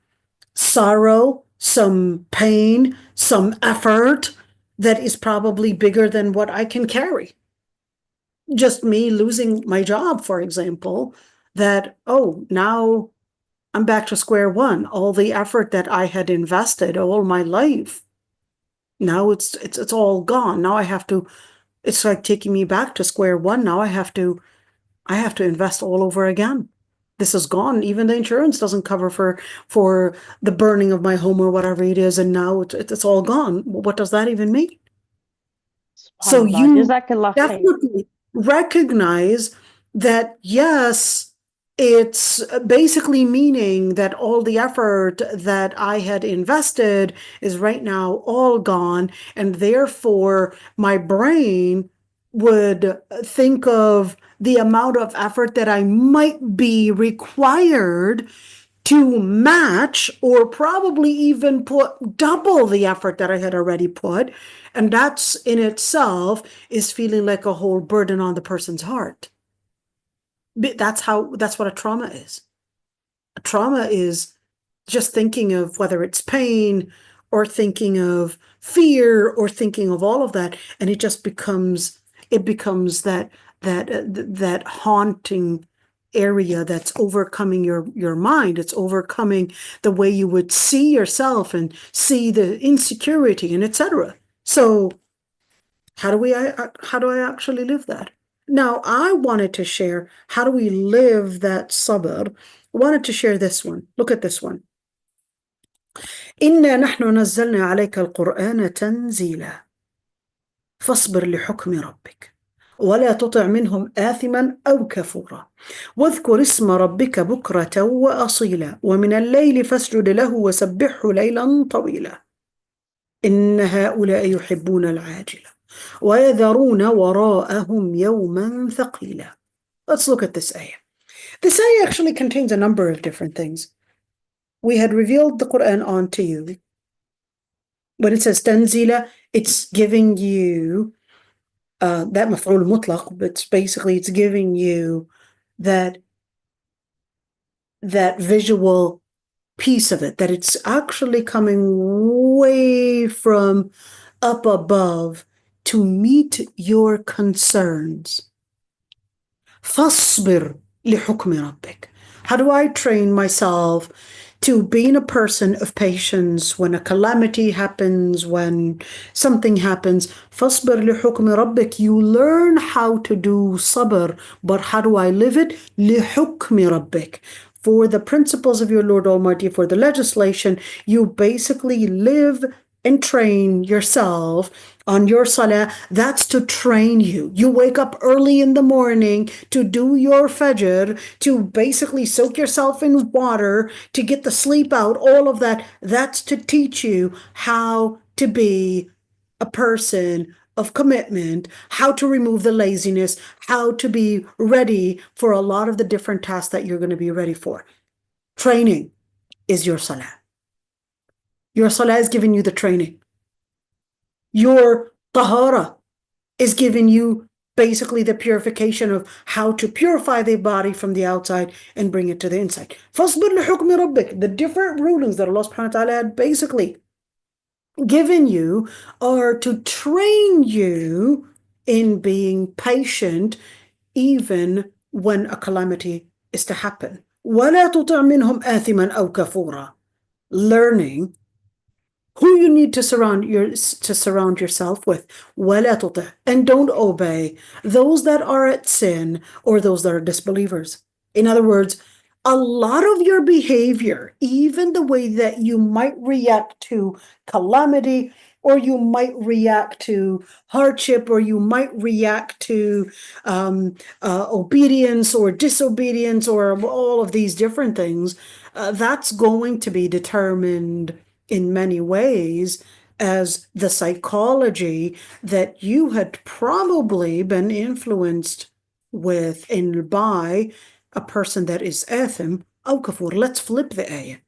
sorrow, some pain, some effort that is probably bigger than what I can carry. Just me losing my job, for example, that, oh, now I'm back to square one. All the effort that I had invested all my life, now it's all gone. Now it's like taking me back to square one. Now I have to invest all over again. This is gone. Even the insurance doesn't cover for the burning of my home or whatever it is, and now it's all gone. What does that even mean? So you definitely recognize that, yes, it's basically meaning that all the effort that I had invested is right now all gone, and therefore my brain would think of the amount of effort that I might be required to match, or probably even put double the effort that I had already put. And that's in itself is feeling like a whole burden on the person's heart. That's what a trauma is. A trauma is just thinking of whether it's pain or thinking of fear or thinking of all of that. And it just becomes that haunting area that's overcoming your mind. It's overcoming the way you would see yourself and see the insecurity and etc. So how do I actually live that? Now, I wanted to share, how do we live that sabr? I wanted to share this one. Look at this one. إنا نحن نزلنا عليك القرآن تنزيلا فاصبر لحكم ربك ولا تطع منهم آثما أو كفورا واذكر اسم ربك بكرة وأصيلا ومن الليل فاسجد له وسبحه ليلا طويلا إن هؤلاء يحبون العاجلة ويذرون وراءهم يوما ثقيلا. Let's look at this ayah. This ayah actually contains a number of different things. We had revealed the Quran onto you. When it says tanzila, it's giving you that maf'ul mutlaq, but basically it's giving you that visual piece of it, that it's actually coming way from up above to meet your concerns. فاصبر لحكم ربك. How do I train myself to being a person of patience when a calamity happens, when something happens? فاصبر لحكم ربك. You learn how to do sabr, but how do I live it? لحكم ربك. For the principles of your Lord Almighty, for the legislation, you basically live and train yourself on your salah. That's to train you. You wake up early in the morning to do your fajr, to basically soak yourself in water, to get the sleep out, all of that. That's to teach you how to be a person of commitment, how to remove the laziness, how to be ready for a lot of the different tasks that you're going to be ready for. training is your salah. Your salah is giving you the training. Your tahara is giving you basically the purification of how to purify the body from the outside and bring it to the inside. فَاصْبِرْ لِحُكْمِ رَبِّكَ. The different rulings that Allah subhanahu wa ta'ala had basically given you are to train you in being patient even when a calamity is to happen. وَلَا تُطِعْ مِنْهُمْ آثِمًا أَوْ كَفُورًا. Learning who you need to surround yourself with. وَلَا تُطِعْ. And don't obey those that are at sin or those that are disbelievers. In other words, a lot of your behavior, even the way that you might react to calamity, or you might react to hardship, or you might react to obedience or disobedience, or all of these different things, that's going to be determined in many ways as the psychology that you had probably been influenced with and by a person that is athim أو كفور. Let's flip the ayah.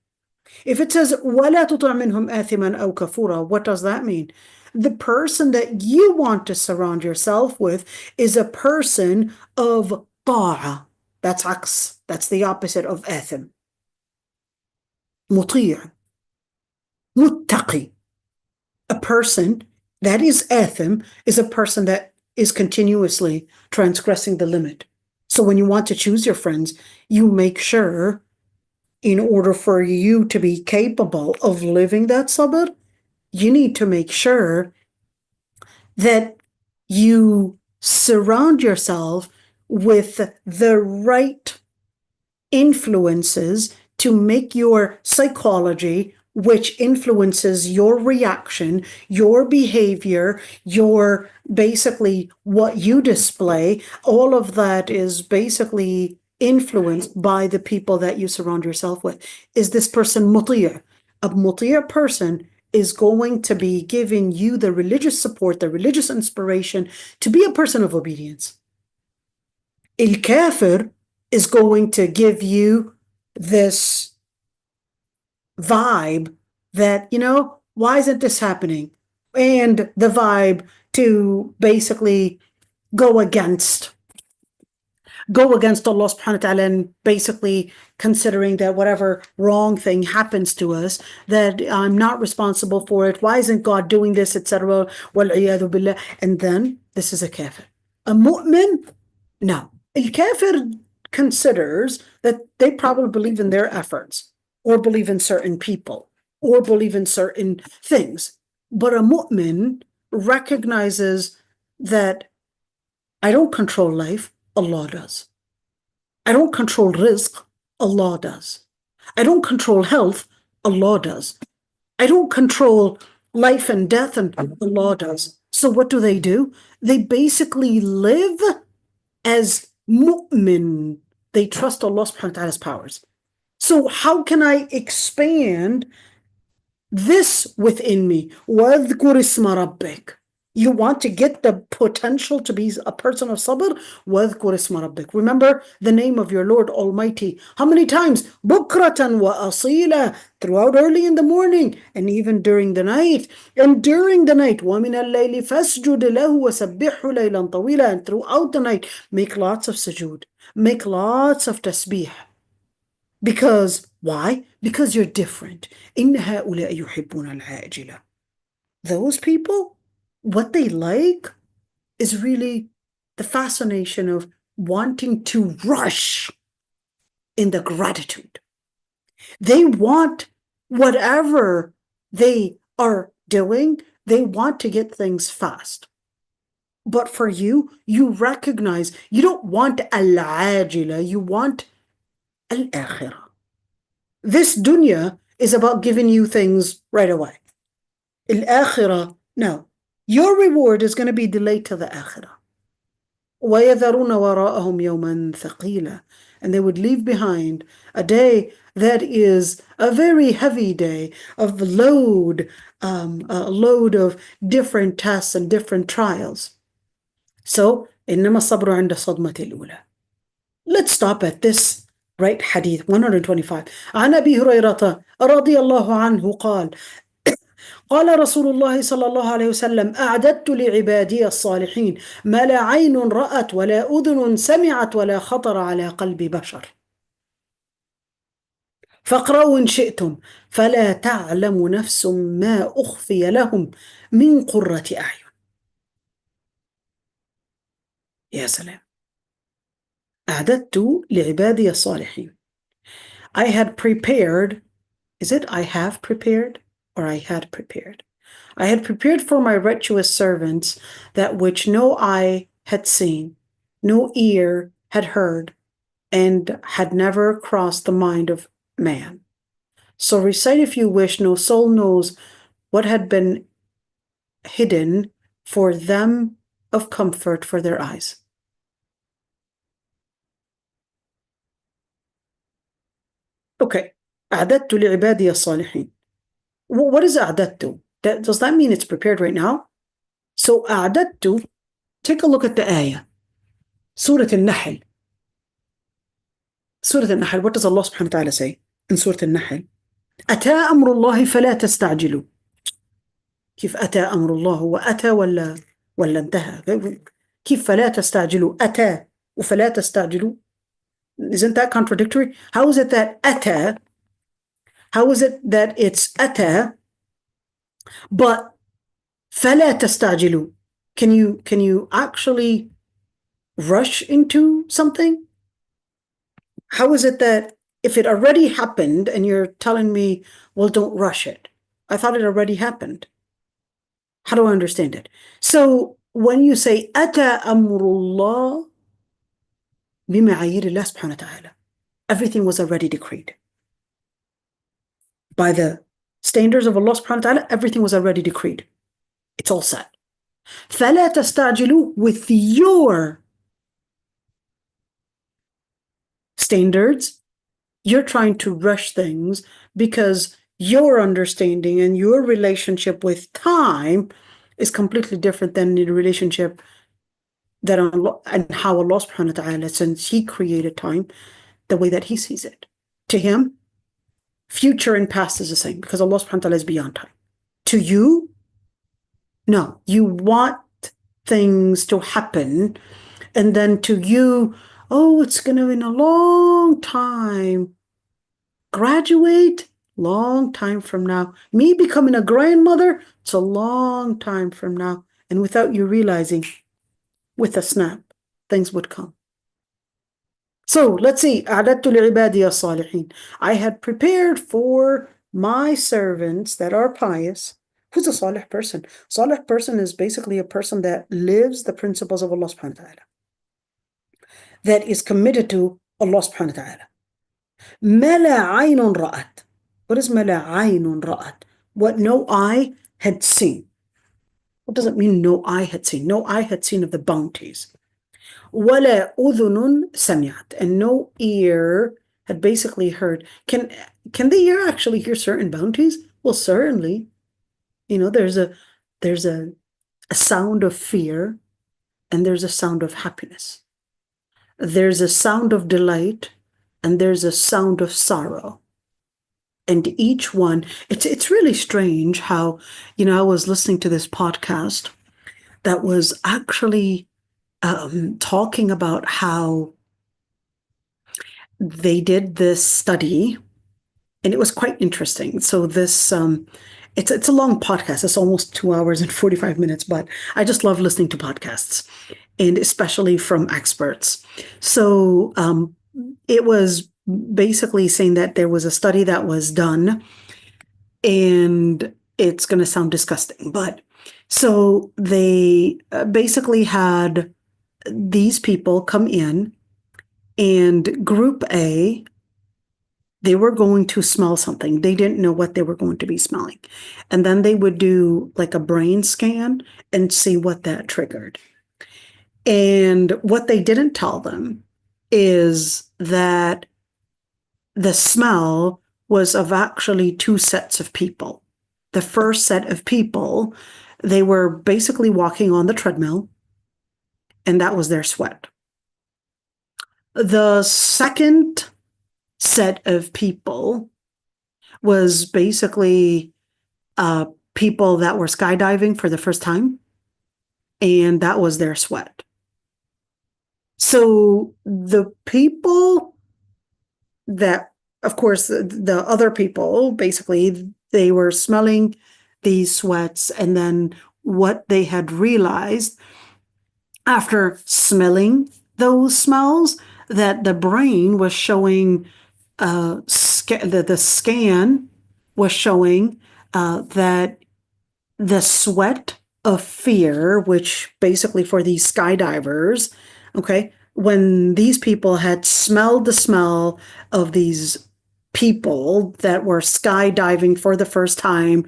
If it says وَلَا تُطِعْ مِنْهُمْ آثِمًا أَوْ كَفُورًا, what does that mean? The person that you want to surround yourself with is a person of طاعة. That's عكس. That's the opposite of آثم. مطيع. متقي. A person that is آثم is a person that is continuously transgressing the limit. So when you want to choose your friends, you make sure, in order for you to be capable of living that sabr, you need to make sure that you surround yourself with the right influences to make your psychology, which influences your reaction, your behavior, your basically what you display, all of that is basically influenced by the people that you surround yourself with. Is this person muti'? A muti' person is going to be giving you the religious support, the religious inspiration to be a person of obedience. Al-kafir is going to give you this vibe that, why isn't this happening? And the vibe to basically go against Allah subhanahu wa ta'ala, and basically considering that whatever wrong thing happens to us, that I'm not responsible for it. Why isn't God doing this, etc. وَالْعِيَاذُ بِاللَّهِ. And then this is a kafir. A mu'min, no. A kafir considers that they probably believe in their efforts, or believe in certain people, or believe in certain things. But a mu'min recognizes that I don't control life, Allah does. I don't control rizq, Allah does. I don't control health, Allah does. I don't control life and death, and Allah does. So what do? They basically live as mu'min. They trust Allah subhanahu wa ta'ala's powers. So how can I expand this within me? وَاذْكُرِ اسْمَ رَبِّكَ. You want to get the potential to be a person of sabr? وَاذْكُرِ اسْمَ رَبِّكَ. Remember the name of your Lord Almighty. How many times? بُكْرَةً وَأَصِيلًا. Throughout early in the morning, and even during the night. And during the night, وَمِنَ اللَّيْلِ فَاسْجُدْ لَهُ وَسَبِّحْهُ لَيْلًا طَوِيلًا. And throughout the night, make lots of sujood. Make lots of tasbih. Because, why? Because you're different. إِنَّ هَؤُلَاءِ يُحِبُّونَ الْعَاجِلَةَ. Those people, what they like is really the fascination of wanting to rush in the gratitude. They want whatever they are doing, they want to get things fast. But for you, you recognize you don't want al-ajila, you want al-akhirah. This dunya is about giving you things right away. Al-akhirah, no. Your reward is going to be delayed to the akhirah. وَيَذَرُونَ وَرَاءَهُمْ يَوْمًا ثَقِيلًا. And they would leave behind a day that is a very heavy day of a load of different tests and different trials. So, إِنَّمَا الصَّبْرُ عِنْدَ الصَّدْمَةِ الْأُولَى. Let's stop at this right? Hadith 125. عن أبي هريرة رضي الله عنه قال قال رسول الله صلى الله عليه وسلم أعددت لعبادي الصالحين ما لا عين رأت ولا أذن سمعت ولا خطر على قلب بشر فاقرأوا إن شئتم فلا تعلم نفس ما أخفي لهم من قرة أعين. يا سلام. أعددت لعبادي الصالحين. I had prepared. Is it I have prepared or I had prepared? I had prepared for my virtuous servants that which no eye had seen, no ear had heard, and had never crossed the mind of man. So recite if you wish, no soul knows what had been hidden for them of comfort for their eyes. Okay. أعددت لعبادي الصالحين. What is أعددت? Does that mean it's prepared right now? So أعددت, take a look at the ayah. Surah al-Nahl. Surah al-Nahl, what does Allah subhanahu wa ta'ala say in Surah al-Nahl? أتى أمر الله فلا تستعجلوا. كيف أتى أمر الله وأتى ولا انتهى؟ كيف فلا تستعجلوا أتى وفلا تستعجلوا? Isn't that contradictory? How is it that أتى? How is it that it's أتى but فلا تستعجلوا? Can you actually rush into something? How is it that if it already happened and you're telling me, well, don't rush it? I thought it already happened. How do I understand it? So when you say أتى أمر الله بمعايير الله سبحانه وتعالى, everything was already decreed. By the standards of Allah subhanahu wa ta'ala, everything was already decreed. It's all set. فلا تستعجلوا, with your standards, you're trying to rush things because your understanding and your relationship with time is completely different than the relationship that Allah, and how Allah subhanahu wa ta'ala, since He created time, the way that He sees it. To Him, future and past is the same because Allah subhanahu wa ta'ala is beyond time. To you, no, you want things to happen, and then to you, oh, it's going to be in a long time. Graduate, long time from now. Me becoming a grandmother, it's a long time from now. And without you realizing, with a snap, things would come. So let's see. أعددت لعبادي الصالحين. I had prepared for my servants that are pious. Who's a salih person? Salih person is basically a person that lives the principles of Allah subhanahu wa ta'ala, that is committed to Allah subhanahu wa ta'ala. ما لا عين رأت. What is ما لا عين رأت? What no eye had seen. What does it mean no eye had seen? No eye had seen of the bounties. ولا أذن سمعت, and no ear had basically heard. Can the ear actually hear certain bounties? Well, certainly. You know, there's a sound of fear, and there's a sound of happiness. There's a sound of delight, and there's a sound of sorrow. And each one, it's really strange how, you know, I was listening to this podcast that was actually talking about how they did this study, and it was quite interesting. So this, it's a long podcast. It's almost 2 hours and 45 minutes, but I just love listening to podcasts, and especially from experts. So it was basically saying that there was a study that was done, and it's going to sound disgusting, but so they basically had these people come in, and group A, they were going to smell something. They didn't know what they were going to be smelling. And then they would do like a brain scan and see what that triggered. And what they didn't tell them is that the smell was of actually two sets of people. The first set of people, they were basically walking on the treadmill, and that was their sweat. The second set of people was basically people that were skydiving for the first time, and that was their sweat. So the people that, of course, the other people, basically, they were smelling these sweats, and then what they had realized after smelling those smells, that the brain was showing, the scan was showing that the sweat of fear, which basically for these skydivers, okay, when these people had smelled the smell of these people that were skydiving for the first time,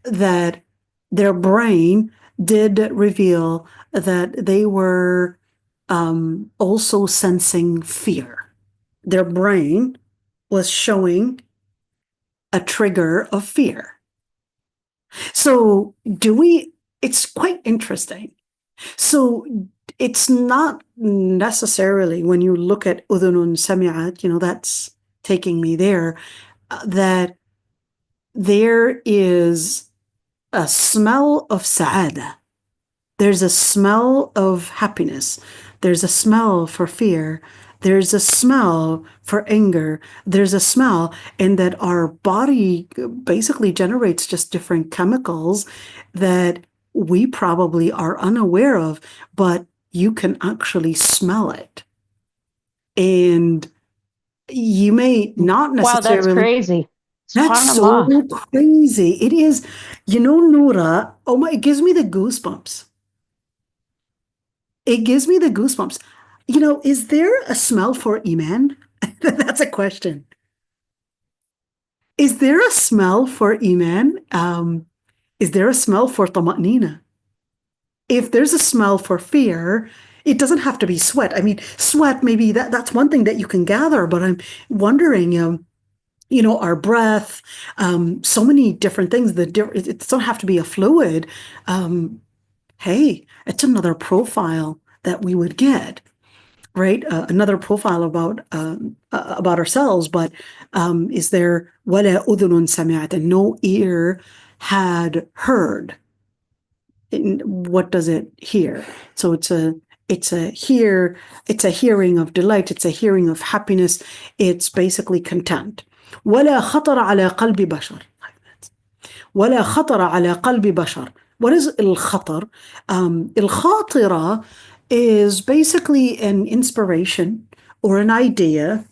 that their brain did reveal that they were also sensing fear. Their brain was showing a trigger of fear. So it's quite interesting. So it's not necessarily, when you look at udhunun sami'at, that's taking me there, that there is a smell of sa'ada. There's a smell of happiness. There's a smell for fear. There's a smell for anger. There's a smell, and that our body basically generates just different chemicals that we probably are unaware of, but you can actually smell it. And you may not necessarily... Wow, that's crazy. That's so crazy. It is, Noura, it gives me the goosebumps. It gives me the goosebumps. Is there a smell for Iman? That's a question. Is there a smell for Iman? Is there a smell for Tama'nina? If there's a smell for fear, it doesn't have to be sweat. I mean, sweat, maybe that's one thing that you can gather, but I'm wondering, our breath, so many different things. It doesn't have to be a fluid. Hey, it's another profile that we would get, right? Another profile about ourselves. But is there وَلَا أُذُنٌ سَمِعَتْ, and no ear had heard? What does it hear? So it's a hearing of delight. It's a hearing of happiness. It's basically content. ولا خطر على قلب بشر. ولا خطر على قلب بشر. What is الخطر? الخاطرة is basically an inspiration or an idea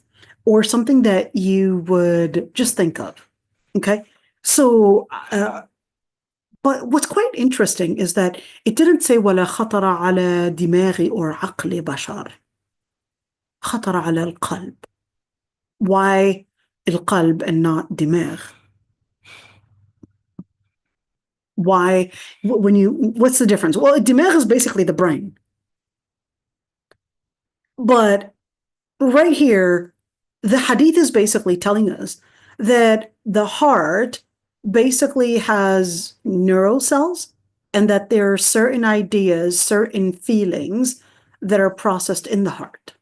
or something that you would just think of. Okay? So, but what's quite interesting is that it didn't say ولا خطر على دماغ or عقل بشر. خطر على القلب. Why القلب and not دماغ? Why, what's the difference? Well, الدماغ is basically the brain. But right here, the hadith is basically telling us that the heart basically has neural cells, and that there are certain ideas, certain feelings that are processed in the heart.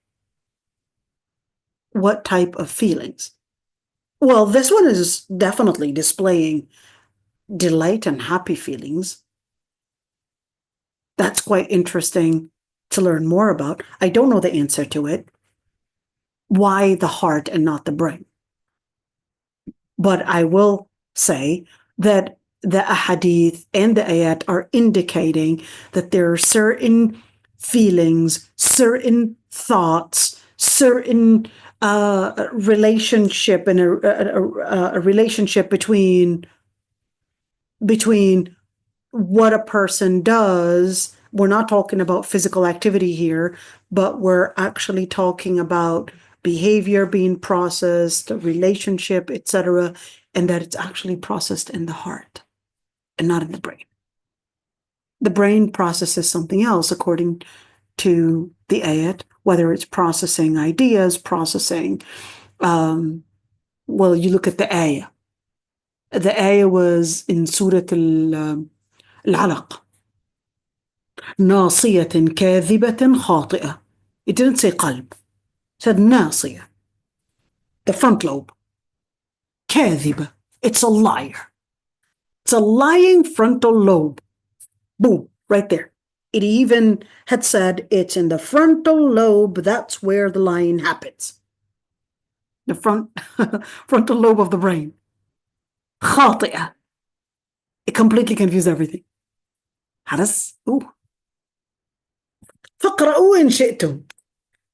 What type of feelings? Well, this one is definitely displaying delight and happy feelings. That's quite interesting to learn more about. I don't know the answer to it. Why the heart and not the brain? But I will say that the ahadith and the ayat are indicating that there are certain feelings, certain thoughts, certain relationship, and a relationship between what a person does. We're not talking about physical activity here, but we're actually talking about behavior being processed, relationship, etc., and that it's actually processed in the heart and not in the brain. The brain processes something else according to the ayat, whether it's processing ideas, processing, well, you look at the ayah. The ayah was in Surah Al-Alaq. ناصية كاذبة خاطئة. It didn't say قلب. It said ناصية. the front lobe. كاذبة. It's a liar. It's a lying frontal lobe. Boom, right there. It even had said it's in the frontal lobe. That's where the lying happens. The frontal lobe of the brain. خاطئة. It completely confused everything. فاقرؤوا إن شئتم.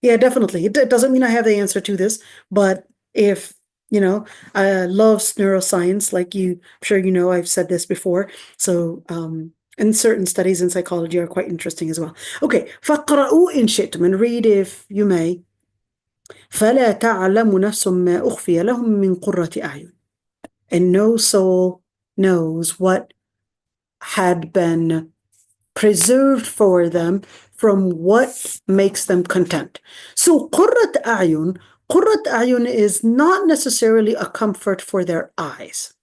Yeah, definitely. It doesn't mean I have the answer to this, but if, I love neuroscience, like I'm sure you know, I've said this before. So, and certain studies in psychology are quite interesting as well. Okay, فاقرؤوا إن شئتم, and read if you may. فلا تعلم نفس ما أخفي لهم من قرة أعين. And no soul knows what had been preserved for them from what makes them content. So قرة أعين is not necessarily a comfort for their eyes.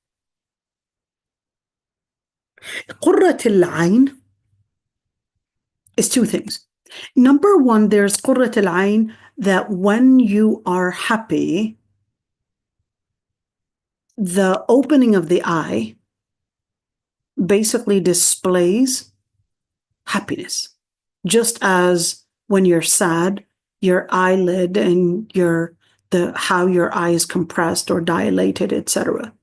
قرة العين is two things. Number one, there's قرة العين, that when you are happy, the opening of the eye basically displays happiness. Just as when you're sad, your eyelid and how your eye is compressed or dilated, etc.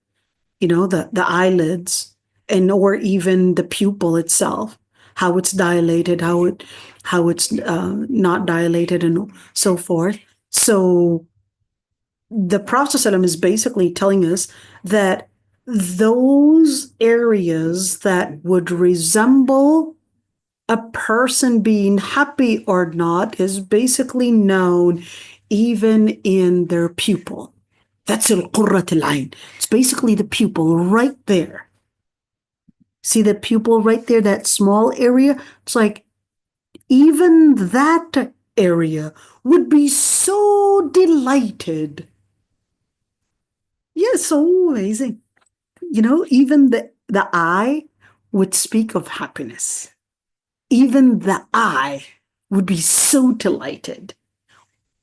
The eyelids or even the pupil itself, how it's dilated, how it's not dilated, and so forth. So the Prophet ﷺ is basically telling us that those areas that would resemble a person being happy or not is basically known even in their pupil. That's al-qurrat al-ayn. It's basically the pupil right there. See the pupil right there, that small area? It's like even that area would be so delighted. Yeah, so amazing. Even the eye would speak of happiness. Even the eye would be so delighted.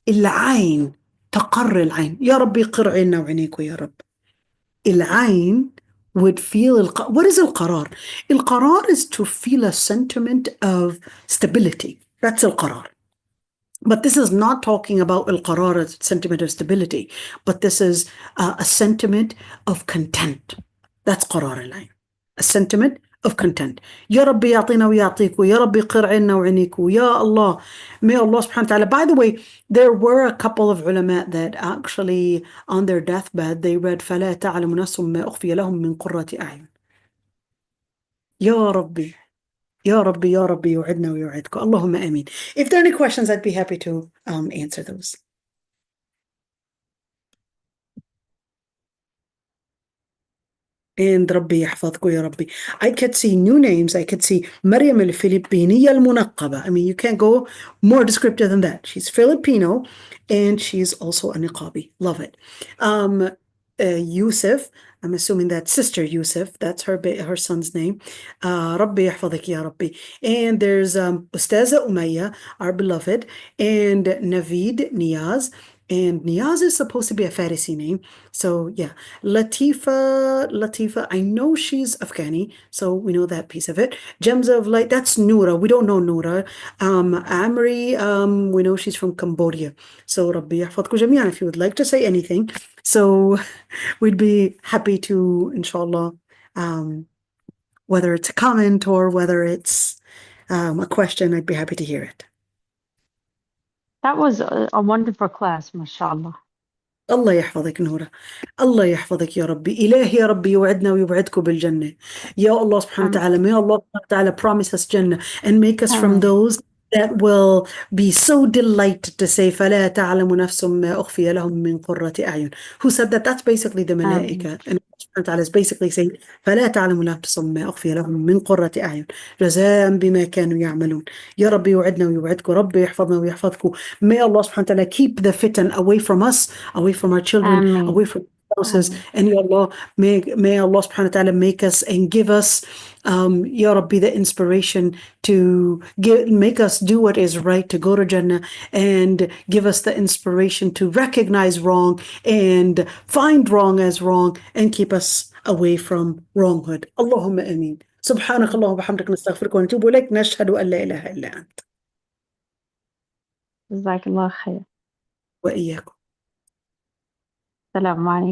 العين تقر العين. يا ربي قر عيننا وعينيك يا رب. العين would feel what is القرار? القرار is to feel a sentiment of stability. That's القرار. But this is not talking about القرار, a sentiment of stability, but this is a sentiment of content. That's قرار العين. A sentiment of content. يا رب يعطينا ويعطيكوا, يا رب يقر عنا وعينيكوا, يا Allah. May Allah subhanahu wa ta'ala. By the way, there were a couple of ulama that actually on their deathbed they read فلا تعلم نفس ما أخفي لهم من قرة أعين. يا ربي يا ربي يا ربي يوعدنا ويوعدكم. اللهم آمين. If there are any questions, I'd be happy to answer those. And ربي يحفظكم يا ربي. I could see new names. I could see مريم الفلبينية المنقبة. I mean, you can't go more descriptive than that. She's Filipino and she's also a niqabi. Love it. Yusuf, I'm assuming that's Sister Yusuf. That's her son's name. ربي يحفظك يا ربي. And there's Ustaza Umayya, our beloved, and Naveed Niyaz. And Niyaz is supposed to be a Farisi name. So yeah, Latifa, I know she's Afghani, so we know that piece of it. Gems of Light, that's Noura. We don't know Noura. Amri, we know she's from Cambodia. So Rabbi yahfadku jami'an, if you would like to say anything. So we'd be happy to, inshallah, whether it's a comment or whether it's a question, I'd be happy to hear it. That was a wonderful class, mashallah. الله يحفظك نورة. الله يحفظك يا ربي. إلهي يا ربي يوعدنا ويوعدكم بالجنة. يا الله سبحانه وتعالى. May Allah سبحانه وتعالى promise us Jannah and make us from those that will be so delighted to say فلا تعلم نفس ما أخفي لهم من قرة أعين. Who said that? That's basically the malaika. And Allah سبحانه وتعالى is basically saying فلا تعلم نفس ما أخفي لهم من قرة أعين جزاء بما كانوا يعملون. يا ربي يوعدنا ويوعدكم. ربي يحفظنا ويحفظكم. May Allah سبحانه وتعالى keep the fitan away from us, away from our children, away from and Ya Allah, may Allah subhanahu wa ta'ala make us and give us, Ya Rabbi, the inspiration to make us do what is right, to go to Jannah, and give us the inspiration to recognize wrong and find wrong as wrong and keep us away from wronghood. Allahumma ameen. سبحانك اللهم وبحمدك نستغفرك ونتوب إليك نشهد أن لا إله إلا أنت. جزاك الله خير. وإياكم. السلام عليكم.